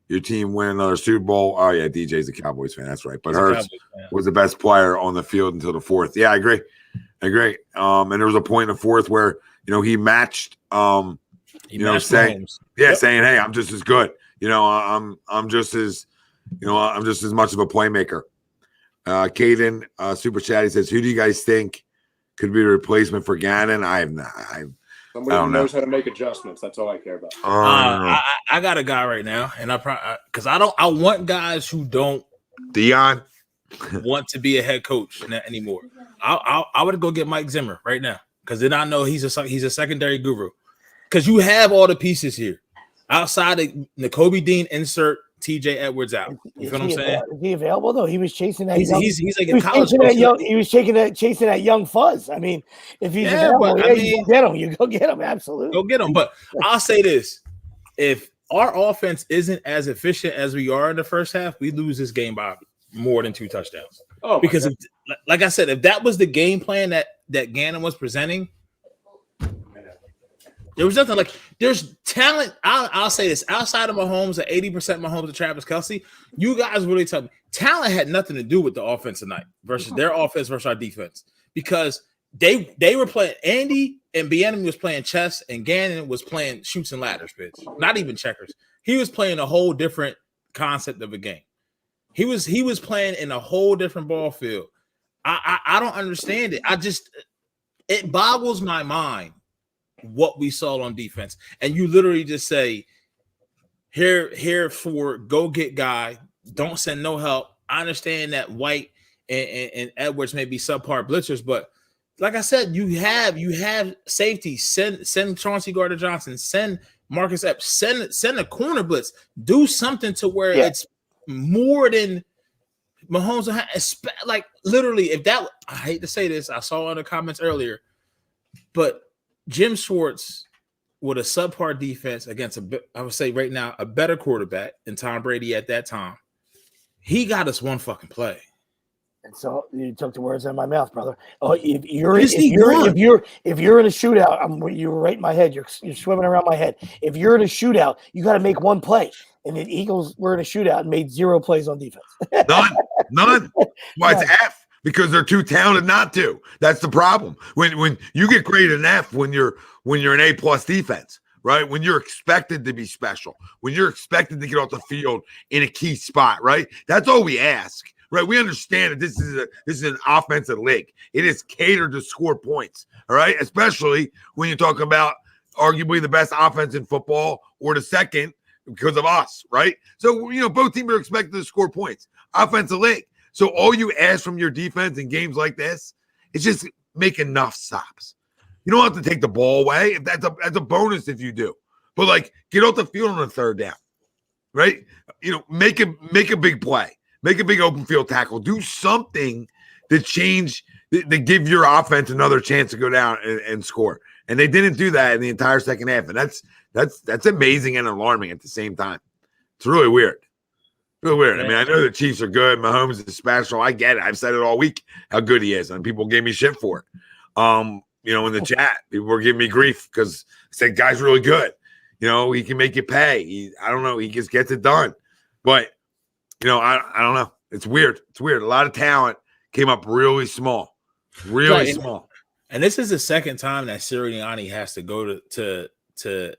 your team win another Super Bowl. Oh, yeah, DJ's a Cowboys fan. That's right. But Hurts was the best player on the field until the fourth. Yeah, I agree. And there was a point in the fourth where, he matched, saying, hey, I'm just as good. I'm just as, I'm just as much of a playmaker. Caden, super chat, he says, who do you guys think could be a replacement for Gannon? Somebody who knows how to make adjustments. That's all I care about. I got a guy right now, and I want guys who don't Dion want to be a head coach anymore. I would go get Mike Zimmer right now because then I know he's a secondary guru. Because you have all the pieces here. Outside of Nakobe Dean, insert TJ Edwards out. You feel what I'm saying? Is he available though? He was chasing that. He's like a college. He was chasing that young fuzz. I mean, if he's available, you go get him. You go get him. Absolutely, go get him. But I'll say this: if our offense isn't as efficient as we are in the first half, we lose this game by more than 2 touchdowns. Oh, because like I said, if that was the game plan that Gannon was presenting. There was nothing like there's talent. I'll say this outside of Mahomes, at 80% Mahomes and Travis Kelce, you guys really tell me talent had nothing to do with the offense tonight versus their offense versus our defense because they were playing Andy and Bieniemy was playing chess and Gannon was playing shoots and ladders, bitch. Not even checkers. He was playing a whole different concept of a game. He was playing in a whole different ball field. I don't understand it. It boggles my mind. What we saw on defense, and you literally just say, "Here for go get guy. Don't send no help." I understand that White and Edwards may be subpar blitzers, but like I said, you have safety. Send Chauncey Gardner-Johnson. Send Marcus Epps. Send a corner blitz. Do something to where it's more than Mahomes. Like literally, if that I hate to say this, I saw in the comments earlier, but. Jim Schwartz with a subpar defense against I would say right now a better quarterback than Tom Brady at that time. He got us one fucking play. And so you took the words out of my mouth, brother. Oh, if you're in a shootout, you're right in my head. You're swimming around my head. If you're in a shootout, you got to make one play. And the Eagles were in a shootout and made 0 plays on defense. None. Why it's F. Because they're too talented not to. That's the problem. When you get graded an F when you're an A+ defense, right? When you're expected to be special, when you're expected to get off the field in a key spot, right? That's all we ask, right? We understand that this is an offensive league. It is catered to score points, all right? Especially when you talk about arguably the best offense in football or the second because of us, right? So both teams are expected to score points. Offensive league. So all you ask from your defense in games like this is just make enough stops. You don't have to take the ball away. If that's a bonus if you do. But get off the field on a 3rd down. Right? Make a big play. Make a big open field tackle. Do something to change to give your offense another chance to go down and score. And they didn't do that in the entire second half. And that's amazing and alarming at the same time. It's really weird. Really weird. I mean, I know the Chiefs are good. Mahomes is special. I get it. I've said it all week how good he is, and people gave me shit for it. In the chat, people were giving me grief because I said, "Guy's really good. He can make you pay. I don't know. He just gets it done." But I don't know. It's weird. It's weird. A lot of talent came up really small, small. And this is the second time that Sirianni has to go to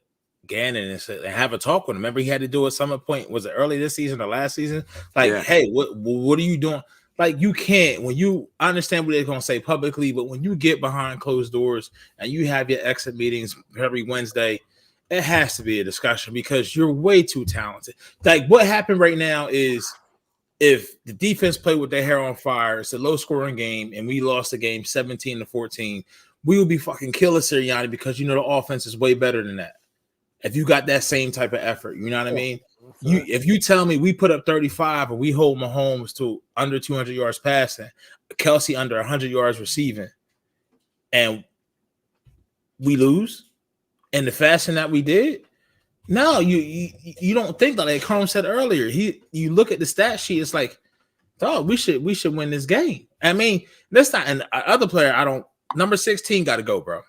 Gannon and have a talk with him. Remember, he had to do it at some point. Was it early this season or last season? Hey, what are you doing? You can't. I understand what they're going to say publicly, but when you get behind closed doors and you have your exit meetings every Wednesday, it has to be a discussion because you're way too talented. What happened right now is if the defense played with their hair on fire, it's a low-scoring game, and we lost the game 17-14, we would be fucking killing Sirianni because the offense is way better than that. If you got that same type of effort, you know what I mean? If you tell me we put up 35 or we hold Mahomes to under 200 yards passing, Kelce under 100 yards receiving, and we lose in the fashion that we did, no, you don't think that. Like Chrome said earlier, you look at the stat sheet, it's like, dog, we should win this game. I mean, that's not an other player. Number 16 got to go, bro.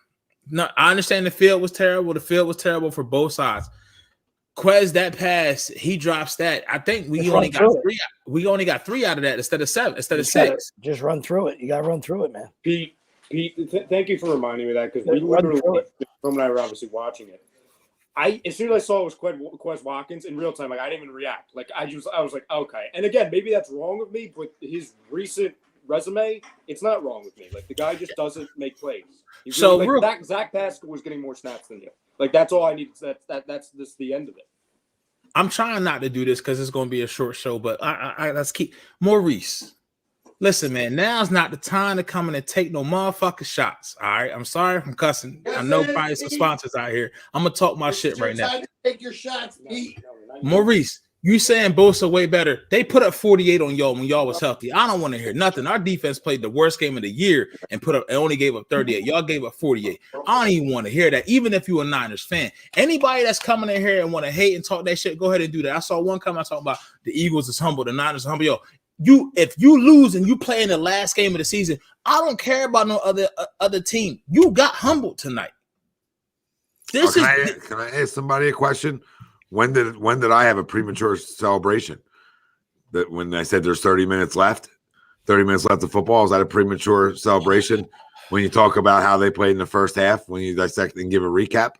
No, I understand the field was terrible. The field was terrible for both sides. Quez, that pass, he drops that. I think we only got 3. We only got 3 out of that instead of 7, instead of 6. Just run through it. You got to run through it, man. Pete, thank you for reminding me of that because we literally, Tom and I were obviously watching it. As soon as I saw it was Quez Watkins in real time, I didn't even react. I was like, okay. And again, maybe that's wrong with me, but his recent resume, it's not wrong with me. The guy just doesn't make plays. Zach Pascal was getting more snaps than you. That's all I need. That's just the end of it. I'm trying not to do this because it's going to be a short show, but let's keep Maurice. Listen, man, now's not the time to come in and take no motherfucking shots. All right, I'm sorry, I'm cussing. I know probably some sponsors out here. I'm gonna talk my shit right now. Take your shots, Pete. Maurice, you saying Bosa way better? They put up 48 on y'all when y'all was healthy. I don't want to hear nothing. Our defense played the worst game of the year and only gave up 38. Y'all gave up 48. I don't even want to hear that. Even if you're a Niners fan, anybody that's coming in here and want to hate and talk that shit, go ahead and do that. I saw one comment talking about the Eagles is humble, the Niners is humble. Yo, if you lose and you play in the last game of the season, I don't care about no other team. You got humbled tonight. Can I ask somebody a question? When did I have a premature celebration? That when I said there's 30 minutes left of football, is that a premature celebration? When you talk about how they played in the first half, when you dissect and give a recap,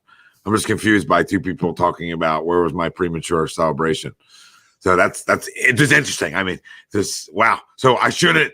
I'm just confused by two people talking about where was my premature celebration. So that's just interesting. I mean, wow. So I shouldn't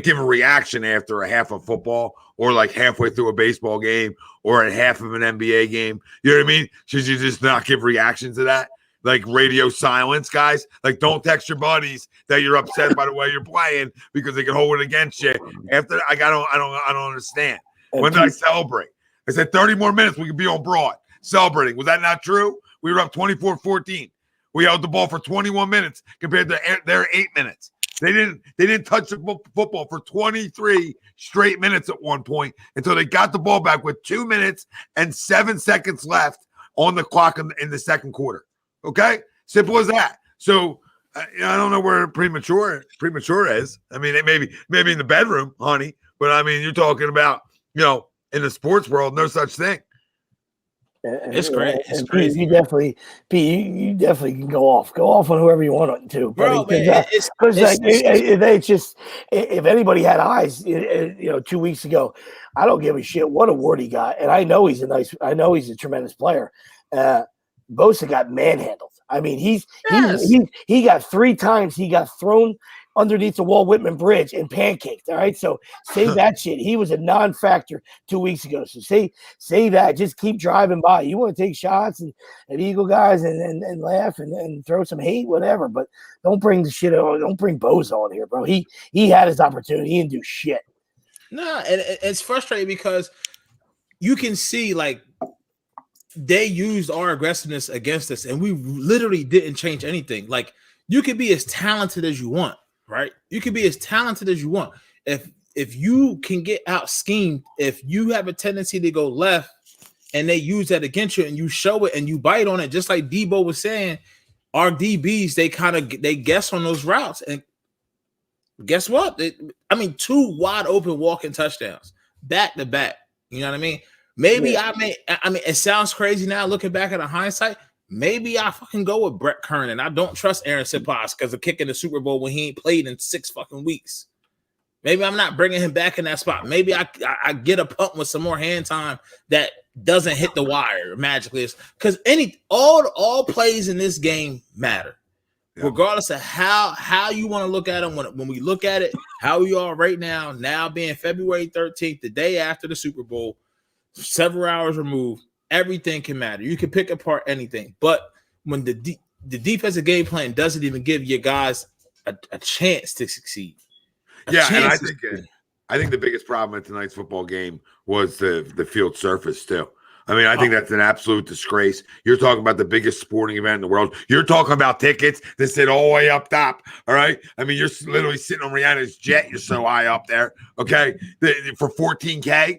give a reaction after a half of football or like halfway through a baseball game or at half of an NBA game. You know what I mean? Should you just not give reaction to that? Like radio silence, guys. Like don't text your buddies that you're upset by the way you're playing because they can hold it against you. After I don't understand. When did I celebrate? I said 30 more minutes we could be on Broad celebrating. Was that not true? We were up 24-14. We held the ball for 21 minutes compared to their 8 minutes. They didn't touch the football for 23 straight minutes at one point until they got the ball back with 2 minutes and 7 seconds left on the clock in the second quarter. Okay, simple as that. So I don't know where premature is. I mean, it maybe in the bedroom, honey. But I mean, you're talking about in the sports world, no such thing. It's great. It's crazy. You definitely can go off on whoever you want to, bro. Because it's just if anybody had eyes, 2 weeks ago, I don't give a shit what award he got, and I know he's a tremendous player. Bosa got manhandled. I mean, he got 3 times he got thrown underneath the Walt Whitman Bridge and pancaked. All right. So say that shit. He was a non-factor 2 weeks ago. So say that. Just keep driving by. You want to take shots at Eagle guys and laugh and throw some hate, whatever. But don't bring the shit on. Don't bring Bosa on here, bro. He had his opportunity. He didn't do shit. No, and it's frustrating because you can see like they used our aggressiveness against us, and we literally didn't change anything. Like you could be as talented as you want. Right, you can be as talented as you want. If you can get out schemed, if you have a tendency to go left, and they use that against you, and you show it and you bite on it, just like Debo was saying, our DBs they guess on those routes, and guess what? 2 wide open walking touchdowns back to back. You know what I mean? Maybe it sounds crazy now looking back at the hindsight. Maybe I fucking go with Brett Kern, and I don't trust Aaron Sipas because of kicking the Super Bowl when he ain't played in 6 fucking weeks. Maybe I'm not bringing him back in that spot. Maybe I get a punt with some more hand time that doesn't hit the wire magically. Because all plays in this game matter, regardless of how you want to look at them. When we look at it, how we are right now being February 13th, the day after the Super Bowl, several hours removed. Everything can matter. You can pick apart anything, but when the defensive game plan doesn't even give your guys a chance to succeed. And I think the biggest problem at tonight's football game was the field surface too. I mean, I think that's an absolute disgrace. You're talking about the biggest sporting event in the world. You're talking about tickets that sit all the way up top. All right. I mean, you're literally sitting on Rihanna's jet. You're so high up there. Okay. For $14K.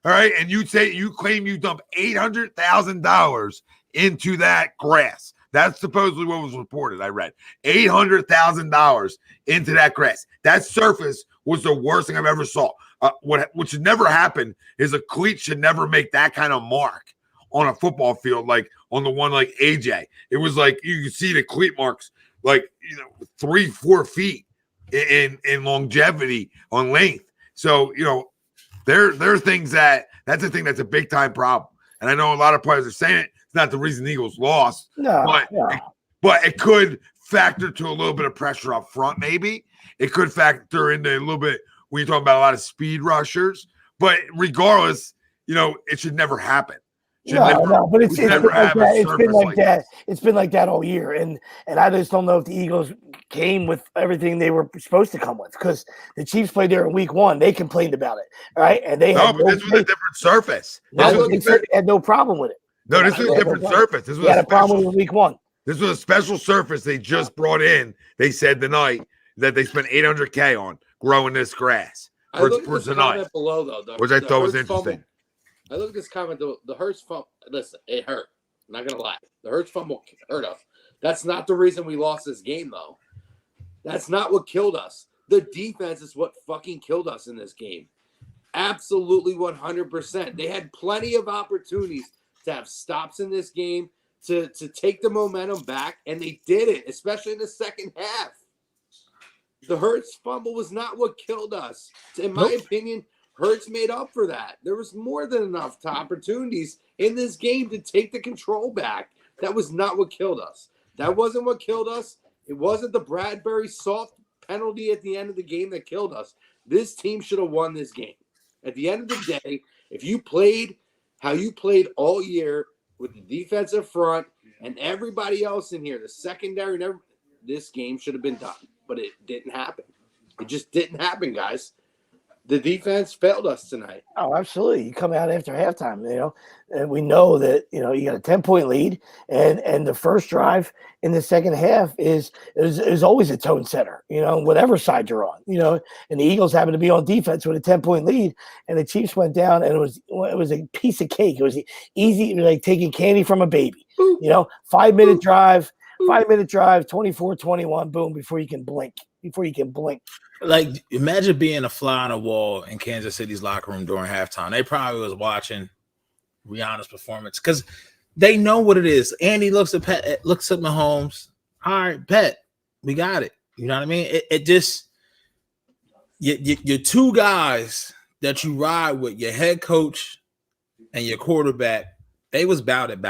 All right, and you claim you dumped $800,000 into that grass. That's supposedly what was reported. I read $800,000 into that grass. That surface was the worst thing I've ever saw. What should never happen is a cleat should never make that kind of mark on a football field, like on the one like AJ. It was like you could see the cleat marks, like 3-4 feet in longevity on length. So There are things that's a thing that's a big time problem, and I know a lot of players are saying it's not the reason the Eagles lost, but it could factor to a little bit of pressure up front. Maybe it could factor into a little bit when you're talking about a lot of speed rushers. But regardless, it should never happen. No, but it's never been like have a that. It's been surface like that. this. It's been like that all year, and I just don't know if the Eagles came with everything they were supposed to come with, because the Chiefs played there in week 1. They complained about it, right? And they had But this was a different surface. they said they had no problem with it. No, this was a different surface. This was had a problem with week 1. This was a special surface they just brought in. They said tonight that they spent $800K on growing this grass for tonight, below, though, which I thought was interesting. Fumble. I look at this comment. The Hurts fumble. Listen, it hurt. I'm not gonna lie. The Hurts fumble hurt us. That's not the reason we lost this game, though. That's not what killed us. The defense is what fucking killed us in this game. Absolutely 100%. They had plenty of opportunities to have stops in this game, to take the momentum back, and they did it, especially in the second half. The Hurts fumble was not what killed us. In my opinion, Hurts made up for that. There was more than enough opportunities in this game to take the control back. That was not what killed us. That wasn't what killed us. It wasn't the Bradbury soft penalty at the end of the game that killed us. This team should have won this game. At the end of the day, if you played how you played all year with the defensive front and everybody else in here, the secondary, this game should have been done. But it didn't happen. It just didn't happen, guys. The defense failed us tonight. Oh, absolutely. You come out after halftime, and we know that, you got a 10-point lead, and the first drive in the second half is always a tone setter, whatever side you're on, and the Eagles happened to be on defense with a 10-point lead, and the Chiefs went down, and it was a piece of cake. It was easy, like taking candy from a baby, 5-minute drive, 24-21, boom, before you can blink. Like, imagine being a fly on the wall in Kansas City's locker room during halftime. They probably was watching Rihanna's performance because they know what it is. Andy looks at Mahomes. All right, bet we got it. You know what I mean? It just your two guys that you ride with, your head coach and your quarterback. They was about it.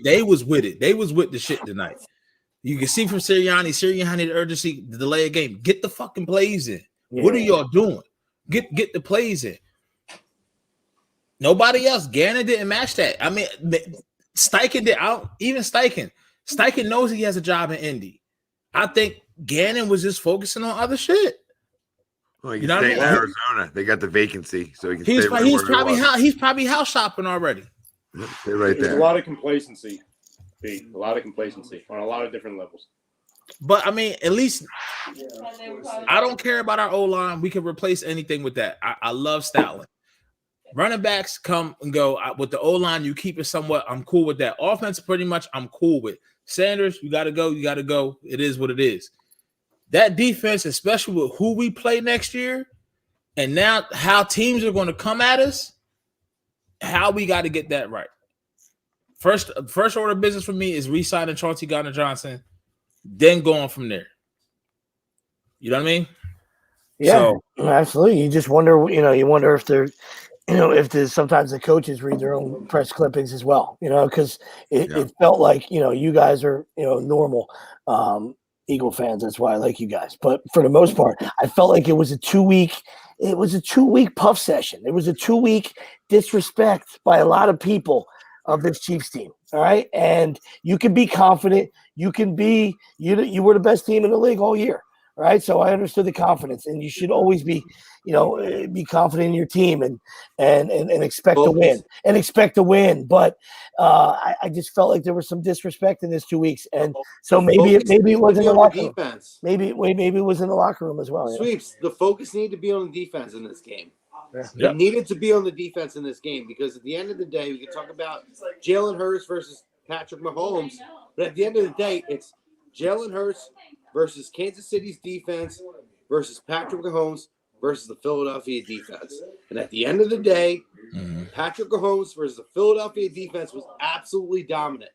They was with it. They was with the shit tonight. You can see from Sirianni the urgency to delay a game. Get the fucking plays in. Yeah. What are y'all doing? Get the plays in. Nobody else. Gannon didn't match that. I mean, Steichen did. Even Steichen. Steichen knows he has a job in Indy. I think Gannon was just focusing on other shit. Well, you know what I mean? Arizona, they got the vacancy, so he can. He's probably house shopping already. Stay right there. There's a lot of complacency. A lot of complacency on a lot of different levels. But I mean, at least I don't care about our O-line. We can replace anything with that. I love Stoutland. Running backs come and go. With the O-line, you keep it somewhat. I'm cool with that. Offense, pretty much, I'm cool with. Sanders, you got to go. You got to go. It is what it is. That defense, especially with who we play next year, and now how teams are going to come at us, how we got to get that right. First order of business for me is re-signing Chauncey Gardner-Johnson, then going from there. You know what I mean? Yeah, absolutely. You just wonder, you wonder if they're, if there's sometimes the coaches read their own press clippings as well, because it felt like, you guys are, normal Eagle fans. That's why I like you guys. But for the most part, I felt like it was a 2-week puff session. It was a 2-week disrespect by a lot of people of this Chiefs team. All right. And you can be confident. You can be, you were the best team in the league all year. All right. So I understood the confidence, and you should always be, be confident in your team and expect to win. But I just felt like there was some disrespect in this 2 weeks. And so maybe it was in the locker room. Maybe it was in the locker room as well. Sweeps. The focus needed to be on the defense in this game. Yeah. It needed to be on the defense in this game, because at the end of the day, we can talk about Jalen Hurts versus Patrick Mahomes, but at the end of the day, it's Jalen Hurts versus Kansas City's defense versus Patrick Mahomes versus the Philadelphia defense. And at the end of the day, Patrick Mahomes versus the Philadelphia defense was absolutely dominant.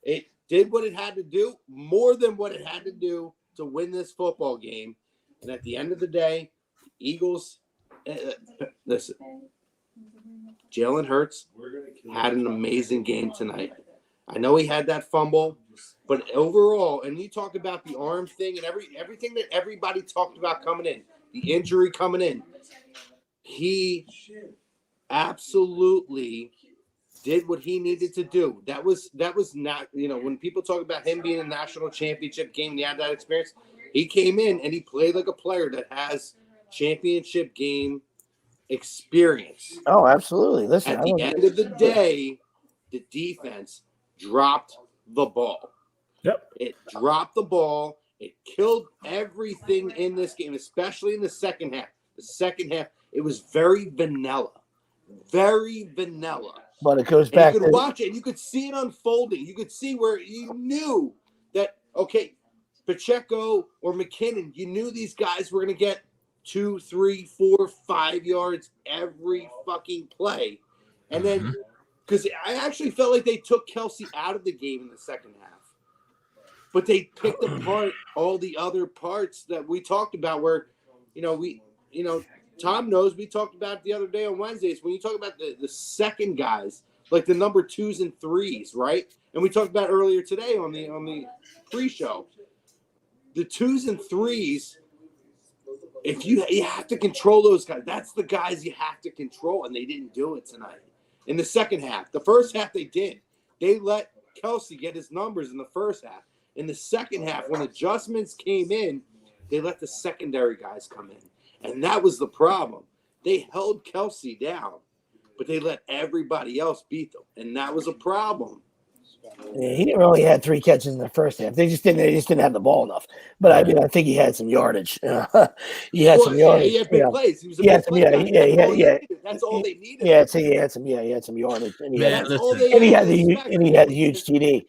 It did what it had to do, more than what it had to do to win this football game. And at the end of the day, Eagles. Listen, Jalen Hurts had an amazing game tonight. I know he had that fumble, but overall, and you talk about the arm thing and everything that everybody talked about coming in, the injury coming in, he absolutely did what he needed to do. That was not, when people talk about him being in a national championship game, he had that experience. He came in and he played like a player that has championship game experience. Oh, absolutely. Listen, at the end of the day, the defense dropped the ball. Yep. It dropped the ball. It killed everything in this game, especially in the second half. The second half, it was very vanilla. Very vanilla. But it goes back. You could watch it and you could see it unfolding. You could see where you knew that, okay, Pacheco or McKinnon, you knew these guys were going to get 2, 3, 4, 5 yards every fucking play. And then, because I actually felt like they took Kelsey out of the game in the second half. But they picked apart all the other parts that we talked about where, Tom knows we talked about it the other day on Wednesdays. When you talk about the second guys, like the number 2s and 3s, right? And we talked about earlier today on the pre-show. The 2s and 3s, if you have to control those guys. That's the guys you have to control, and they didn't do it tonight. In the second half. The first half they did. They let Kelsey get his numbers in the first half. In the second half, when adjustments came in, they let the secondary guys come in. And that was the problem. They held Kelsey down, but they let everybody else beat them. And that was a problem. Yeah, he didn't really had 3 catches in the first half. They just didn't have the ball enough. But I mean, I think he had some yardage. He had some yardage. He had big plays. He was a big play guy. That's all they needed. Yeah, so he had some yardage. And he had a huge TD.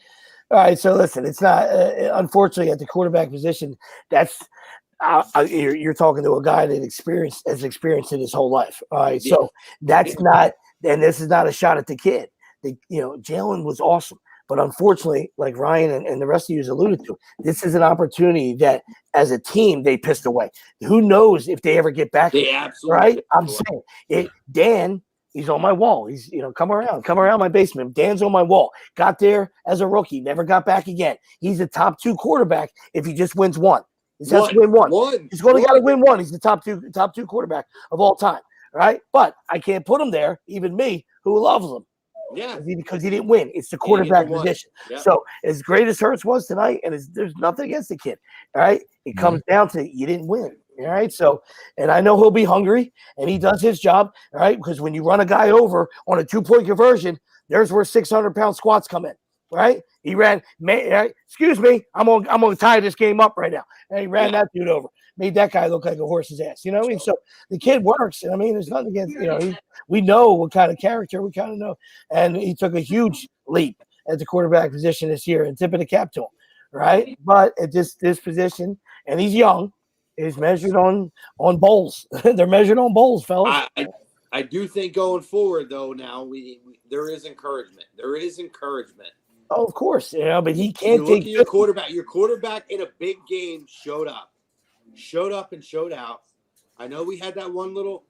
All right, so listen, it's not unfortunately at the quarterback position. That's you're talking to a guy that has experienced it his whole life. All right, so that's not, and this is not a shot at the kid. Jalen was awesome, but unfortunately, like Ryan and the rest of you alluded to, this is an opportunity that, as a team, they pissed away. Who knows if they ever get back? They absolutely right. I'm saying it. Dan. He's on my wall. He's, come around my basement. Dan's on my wall. Got there as a rookie, never got back again. He's a top 2 quarterback if he just wins one. He has to win one. He's going to got to win one. He's the top two quarterback of all time, right? But I can't put him there, even me, who loves him. Yeah, because he didn't win. It's the quarterback position. Yeah. So as great as Hurts was tonight, and there's nothing against the kid, all right? It comes down to you didn't win. All right. So, and I know he'll be hungry and he does his job. All right. Because when you run a guy over on a 2-point conversion, there's where 600-pound squats come in. Right. He ran, excuse me, I'm going to tie this game up right now. And he ran that dude over, made that guy look like a horse's ass. You know what I mean? So the kid works. And I mean, there's nothing against, we know what kind of character we kind of know. And he took a huge leap at the quarterback position this year and tip of the cap to him. Right. But at this position, and he's young, is measured on bowls. They're measured on bowls, fellas. I do think going forward, though, now there is encouragement. There is encouragement. Oh, of course. But he can't take your quarterback. Your quarterback in a big game showed up and showed out. I know we had that one little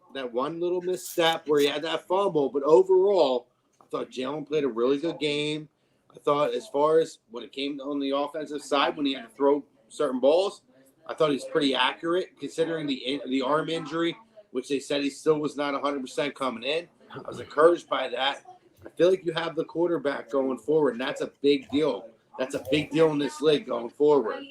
misstep where he had that fumble, but overall, I thought Jalen played a really good game. I thought as far as when it came on the offensive side, when he had to throw certain balls, I thought he was pretty accurate considering the arm injury, which they said he still was not 100% coming in. I was encouraged by that. I feel like you have the quarterback going forward, and that's a big deal. That's a big deal in this league going forward.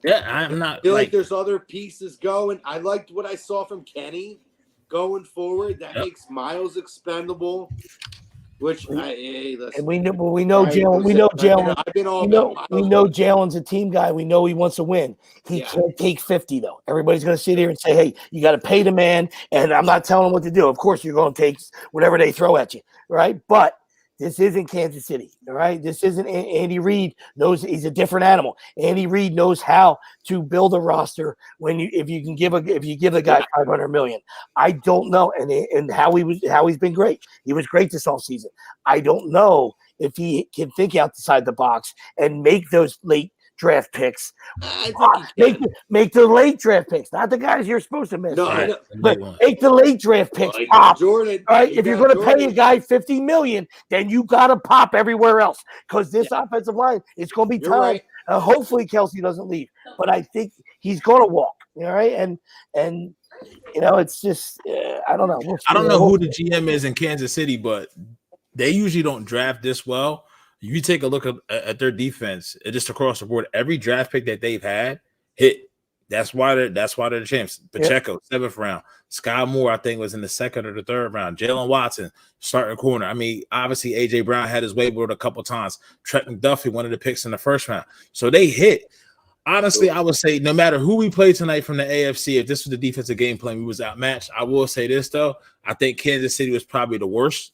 Yeah, I'm not. I feel like there's other pieces going. I liked what I saw from Kenny going forward. That makes Miles expendable. Which listen, and we know Jalen. We know Jalen. We know Jalen's a team guy. We know he wants to win. He can't take 50 though. Everybody's going to sit here and say, "Hey, you got to pay the man." And I'm not telling him what to do. Of course, you're going to take whatever they throw at you, right? But this isn't Kansas City, all right? This isn't Andy Reid. Knows he's a different animal. Andy Reid knows how to build a roster if you give the guy $500 million. I don't know, and how he's been great. He was great this offseason. I don't know if he can think outside the box and make those late draft picks. Make the late draft picks, not the guys you're supposed to miss. No, but make the late draft picks pop. Jordan, right? If you're going to pay a guy $50 million, then you got to pop everywhere else because this offensive line, it's going to be time. Right. Hopefully Kelsey doesn't leave, but I think he's going to walk. All right, and It's just I don't know. I don't know who the GM is in Kansas City, but they usually don't draft this well. You take a look at their defense, just across the board. Every draft pick that they've had hit. That's why they're the champs. Pacheco, 7th round. Sky Moore, I think, was in the 2nd or the 3rd round. Jalen Watson, starting corner. I mean, obviously, AJ Brown had his waived a couple times. Trent McDuffie, one of the picks in the 1st round. So they hit. Honestly, I would say no matter who we play tonight from the AFC, if this was the defensive game plan, we was outmatched. I will say this, though. I think Kansas City was probably the worst.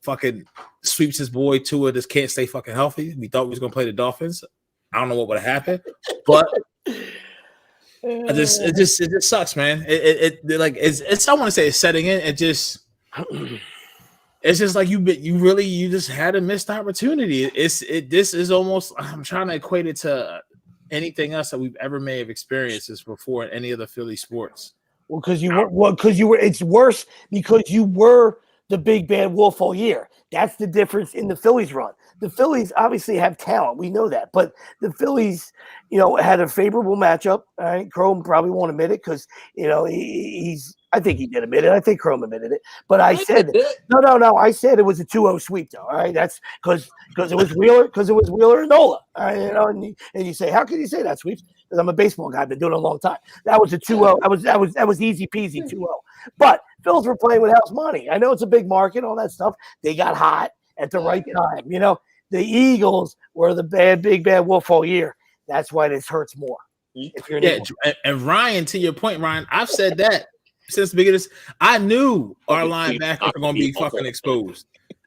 Fucking sweeps his boy Tua just can't stay fucking healthy. We thought we was going to play the Dolphins. I don't know what would have happened, but it just sucks, man. It's I want to say it's setting in. It's just like you just had a missed opportunity. This is almost, I'm trying to equate it to anything else that we've ever may have experienced this before in any of the Philly sports. Well, because you were. It's worse because you were the big bad wolf all year. That's the difference in the Phillies run. The Phillies obviously have talent. We know that. But the Phillies, had a favorable matchup. All right. Chrome probably won't admit it because, I think he did admit it. I think Chrome admitted it. But I said, no. I said it was a 2-0 sweep, though. All right. That's because it was Wheeler and Nola. All right, and you say, how can you say that, sweeps? Because I'm a baseball guy. I've been doing it a long time. That was a 2-0. That was easy peasy 2-0. But Phils were playing with house money. I know it's a big market, all that stuff. They got hot at the right time. The Eagles were the big bad wolf all year. That's why this hurts more. And Ryan, to your point, Ryan, I've said that since the beginning. I knew our linebackers were going to be fucking exposed.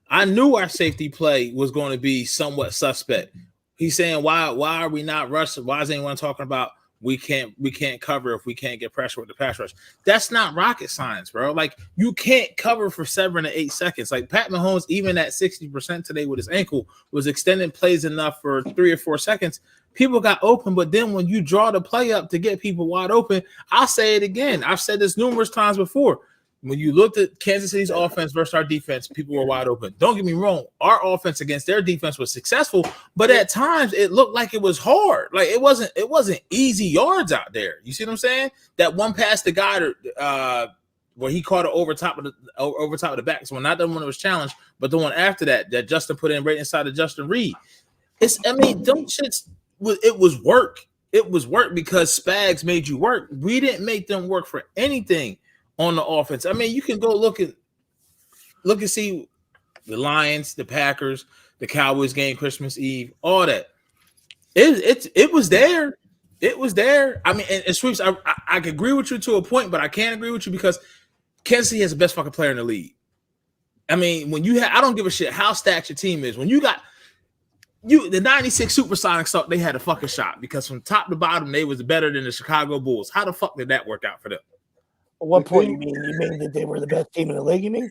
I knew our safety play was going to be somewhat suspect. He's saying, why are we not rushing? Why is anyone talking about we can't cover if we can't get pressure with the pass rush? That's not rocket science, bro. Like, you can't cover for 7 to 8 seconds. Like, Pat Mahomes, even at 60% today with his ankle, was extending plays enough for 3 or 4 seconds. People got open, but then when you draw the play up to get people wide open, I'll say it again. I've said this numerous times before. When you looked at Kansas City's offense versus our defense, people were wide open. Don't get me wrong. Our offense against their defense was successful, but at times it looked like it was hard. Like it wasn't easy yards out there. You see what I'm saying? That one pass to Goddard, where he caught it over top of the back. So not the one that was challenged, but the one after that Justin put in right inside of Justin Reed. Them shits. It was work. It was work because Spags made you work. We didn't make them work for anything on the offense. I mean, you can go look and see the Lions, the Packers, the Cowboys game, Christmas Eve, all that. It was there. It was there. I mean, and sweeps. I can agree with you to a point, but I can't agree with you because Kansas City has the best fucking player in the league. I mean, I don't give a shit how stacked your team is. When you got the 96 Supersonics thought they had a fucking shot because from top to bottom they was better than the Chicago Bulls. How the fuck did that work out for them? What point you mean? You mean that they were the best team in the league? You mean?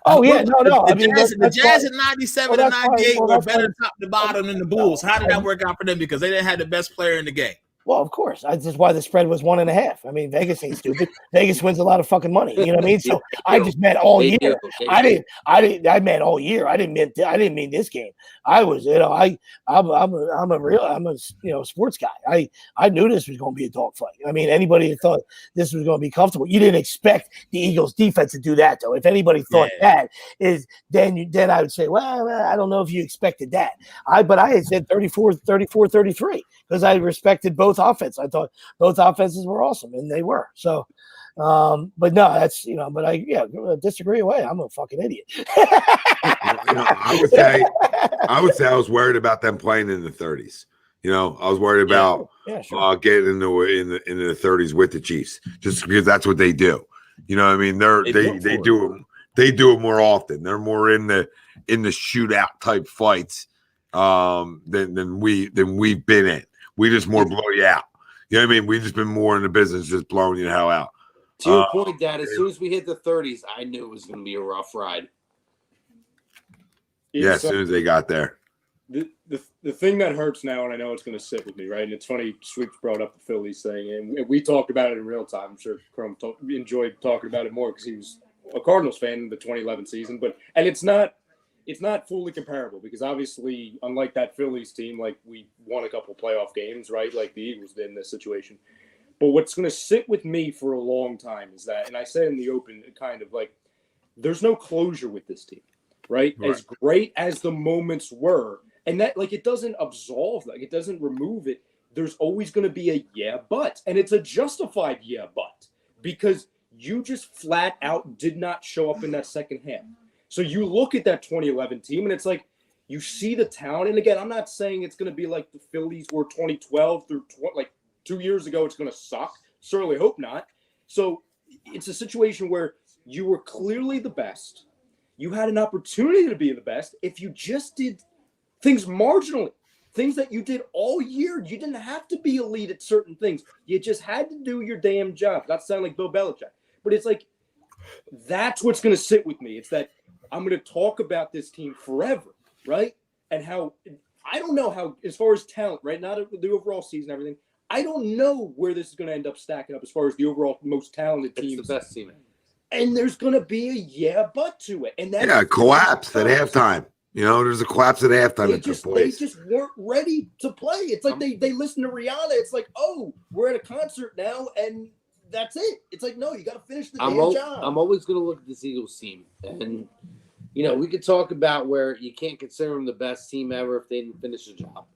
Oh yeah, no. The Jazz at 97 and 98 were better top to bottom than the Bulls. How did that work out for them? Because they didn't have the best player in the game. Well, of course. That's just why the spread was 1.5. I mean, Vegas ain't stupid. Vegas wins a lot of fucking money. You know what I mean? So I just meant all year. I meant all year. I didn't mean this game. I was, I'm a sports guy. I knew this was going to be a dogfight. I mean, anybody that thought this was going to be comfortable, you didn't expect the Eagles defense to do that, though. If anybody thought that is, then I would say, well, I don't know if you expected that. But I had said 34-33 because I respected both offense. I thought both offenses were awesome, and they were. So, but no, that's But I disagree away. I'm a fucking idiot. I would say I was worried about them playing in the 30s. I was worried about getting in the 30s with the Chiefs, just because that's what they do. You know what I mean? They do it more often. They're more in the shootout type fights than we've been in. We just more blow you out. You know what I mean? We've just been more in the business, just blowing you the hell out. To your point, Dad, as soon as we hit the 30s, I knew it was going to be a rough ride. Yeah, as soon as they got there. The thing that hurts now, and I know it's going to sit with me, right? And it's funny, Sweeps brought up the Phillies thing, and we talked about it in real time. I'm sure Chrome enjoyed talking about it more because he was a Cardinals fan in the 2011 season. And it's not fully comparable because obviously, unlike that Phillies team, like we won a couple playoff games, right? Like the Eagles did in this situation. But what's going to sit with me for a long time is that, and I said in the open, kind of like, there's no closure with this team, right? As great as the moments were, and that, like, it doesn't absolve, like, it doesn't remove it. There's always going to be a yeah, but, and it's a justified yeah, but, because you just flat out did not show up in that second half. So you look at that 2011 team, and it's like, you see the talent. And again, I'm not saying it's going to be like the Phillies were 2012 through like 2 years ago. It's going to suck. Certainly hope not. So it's a situation where you were clearly the best. You had an opportunity to be the best if you just did things marginally, things that you did all year. You didn't have to be elite at certain things. You just had to do your damn job. Not sound like Bill Belichick, but it's like, that's what's going to sit with me. It's that I'm going to talk about this team forever, right? And how, I don't know how, as far as talent, right? Not the overall season, everything. I don't know where this is going to end up stacking up as far as the overall most talented team. It's the best team. And there's going to be a yeah, but to it. And that's collapse at halftime. You know, there's a collapse at halftime. They just weren't ready to play. It's like they listened to Rihanna. It's like, oh, we're at a concert now, and that's it. It's like, no, you got to finish the damn job. I'm always going to look at this Eagles team, and you know, we could talk about where you can't consider them the best team ever if they didn't finish the job,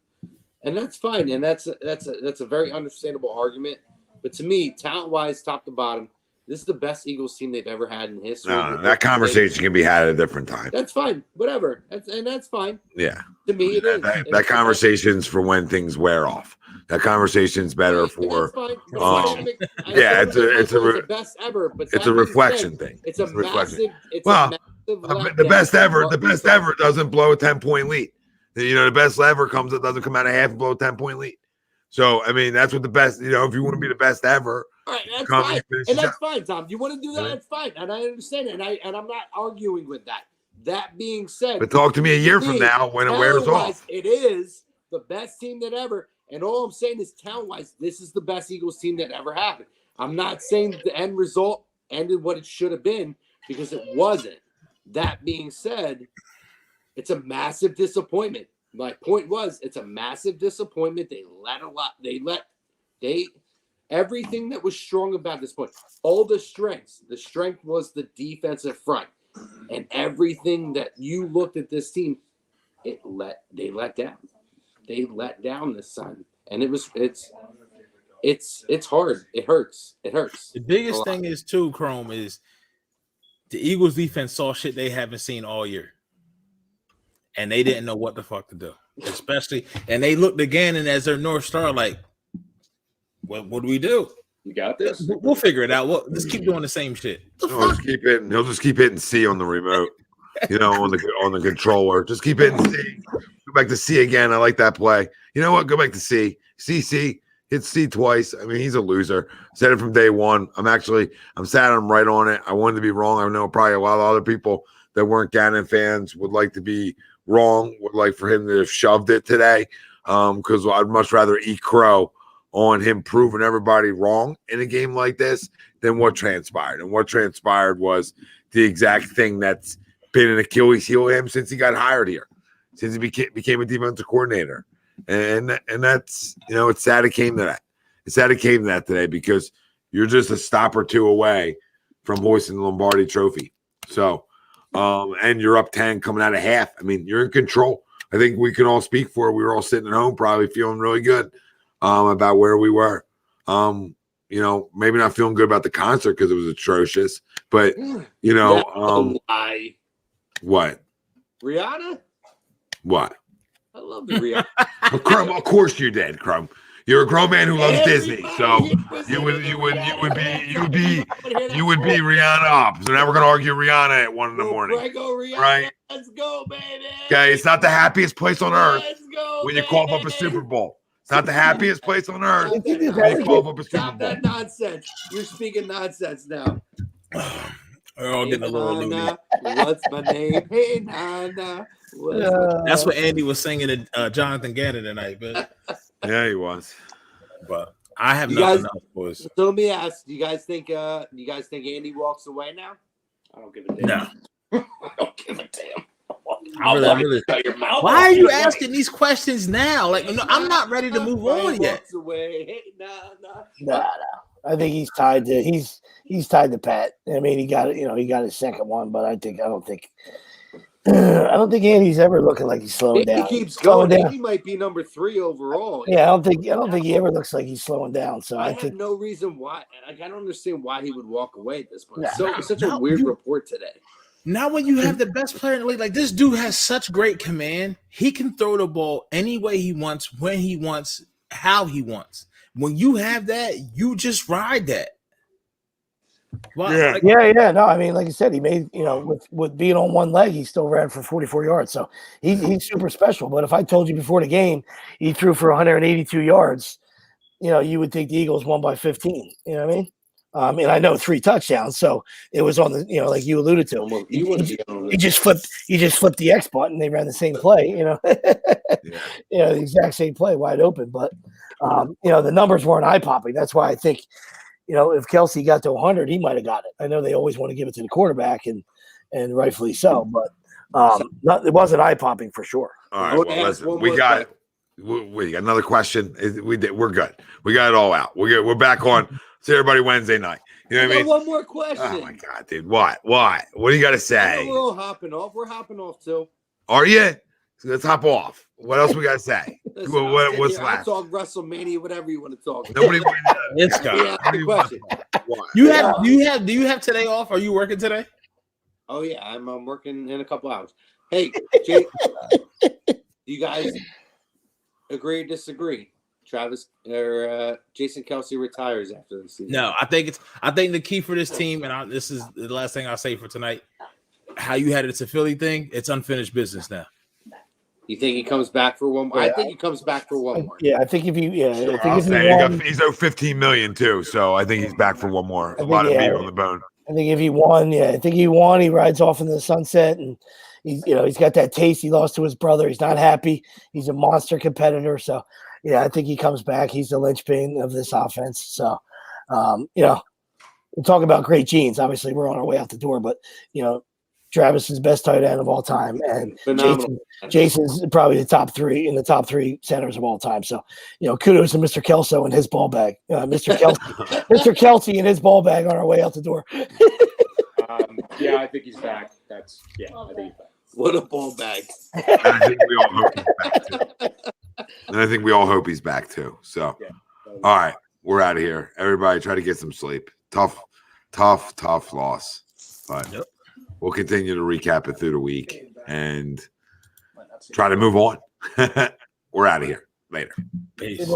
and that's fine, and that's a very understandable argument. But to me, talent-wise, top to bottom, this is the best Eagles team they've ever had in history. No, that conversation can be had at a different time. That's fine, whatever, that's fine. Yeah, to me, it is. That conversation's for when things wear off. That conversation's better for. Yeah, it's a best ever, but it's a reflection thing. It's a reflection. Massive. The best ever doesn't blow a 10-point lead. You know, the best ever doesn't come out of half and blow a 10-point lead. So I mean, that's what the best. You know, if you want to be the best ever, all right, that's fine, and that's fine, Tom. You want to do that? That's fine, and I understand it, and I'm not arguing with that. That being said, but talk to me a year from now when it wears off. It is the best team that ever. And all I'm saying is, talent-wise, this is the best Eagles team that ever happened. I'm not saying the end result ended what it should have been, because it wasn't. That being said, it's a massive disappointment. My point was, it's a massive disappointment. They let a lot. Everything that was strong about this point, all the strengths. The strength was the defensive front, and everything that you looked at this team, they let down. They let down this time, and it's hard. It hurts. The biggest thing is too, Chrome, is the Eagles defense saw shit they haven't seen all year, and they didn't know what the fuck to do. Especially, and they looked at Gannon as their North Star, like, what do we do? You got this. We'll figure it out. Let's keep doing the same shit. He'll just keep hitting C on the remote. You know, on the controller. Just keep hitting C. Go back to C again. I like that play. You know what? Go back to C. C. Hit C twice. I mean, he's a loser. Said it from day one. I'm sad I'm right on it. I wanted to be wrong. I know probably a lot of other people that weren't Gannon fans would like to be wrong, would like for him to have shoved it today. Because I'd much rather eat crow on him proving everybody wrong in a game like this than what transpired. And what transpired was the exact thing that's been an Achilles heel of him since he got hired here, since he became a defensive coordinator. And that's, you know, it's sad it came to that. It's sad it came to that today, because you're just a stop or two away from hoisting the Lombardi trophy. So, and you're up 10 coming out of half. I mean, you're in control. I think we can all speak for it. We were all sitting at home probably feeling really good about where we were. You know, maybe not feeling good about the concert because it was atrocious, but, you know, what? Rihanna? What? I love the Rihanna. Crumb, of course you did, Crumb. You're a grown man who loves Disney, so you would be Rihanna up. So now we're gonna argue Rihanna at 1 a.m, right? Let's go, baby. Okay, it's not the happiest place on earth when you cough up a baby. Super Bowl. It's not the happiest place on earth when you cough up a Super Stop Bowl. that nonsense. You're speaking nonsense now. We're all getting a little loony. What's my name? Hey, Nana. That's what Andy was singing to Jonathan Gannon tonight, but Yeah, he was. But I have nothing else, boys. So let me ask: do you guys think Andy walks away now? I don't give a damn. No. I don't give a damn. Why are you asking these questions now? Like, no, I'm not ready to move on yet. Walks away. Hey, nah. Nah. I think he's tied to Pat. I mean, he got his second one, but I don't think Andy's ever looking like he's slowing He down. keeps Slowing going. down. He might be number 3 overall. Yeah, I don't think he ever looks like he's slowing down. So I I have think no reason why. Like, I don't understand why he would walk away at this point. Yeah. So it's such a weird report today. Now, when you have the best player in the league, like this dude has such great command. He can throw the ball any way he wants, when he wants, how he wants. When you have that, you just ride that. Wow. Yeah. No, I mean, like I said, he made, with being on one leg, he still ran for 44 yards. So he's super special. But if I told you before the game he threw for 182 yards, you would think the Eagles won by 15. You know what I mean? And I know 3 touchdowns, so it was on the, like you alluded to. He just flipped the X button. They ran the same play, the exact same play, wide open. But the numbers weren't eye popping. That's why I think, if Kelsey got to 100, he might have got it. I know they always want to give it to the quarterback, and rightfully so. But it wasn't eye popping for sure. All right, well, listen, we got another question. We're good. We got it all out. We're back on. See everybody Wednesday night. You know what I mean? One more question. Oh my God, dude! What? What do you got to say? We're all hopping off. We're hopping off too. Are you? So let's hop off. What else we got to say? Listen, what's I'll left? talk WrestleMania, whatever you want to talk. Nobody. This guy. Yeah, the question. Do you have today off? Are you working today? Oh yeah, I'm working in a couple hours. Hey, Jake, you guys agree or disagree? Travis or Jason Kelce retires after the season? No, I think the key for this team, and this is the last thing I'll say for tonight. How you had it's a Philly thing, it's unfinished business now. You think he comes back for one more? I think he comes back for one more. Yeah, I think if he he's owed $15 million too, so I think he's back for one more. A lot of meat on the bone. I think if he won, he rides off into the sunset, and he's got that taste. He lost to his brother. He's not happy. He's a monster competitor. So yeah, I think he comes back. He's the linchpin of this offense. So we talk about great genes. Obviously, we're on our way out the door, but Travis is best tight end of all time, and Jason's probably the top 3 centers of all time. So, kudos to Mr. Kelso and his ball bag. Mr. Kelce and his ball bag on our way out the door. Yeah, I think he's back. I think he's back. What a ball bag! I think we all hope he's back too. And I think we all hope he's back too. So, all right, we're out of here. Everybody, try to get some sleep. Tough loss, but. Yep. We'll continue to recap it through the week and try to move on. We're out of here. Later. Peace.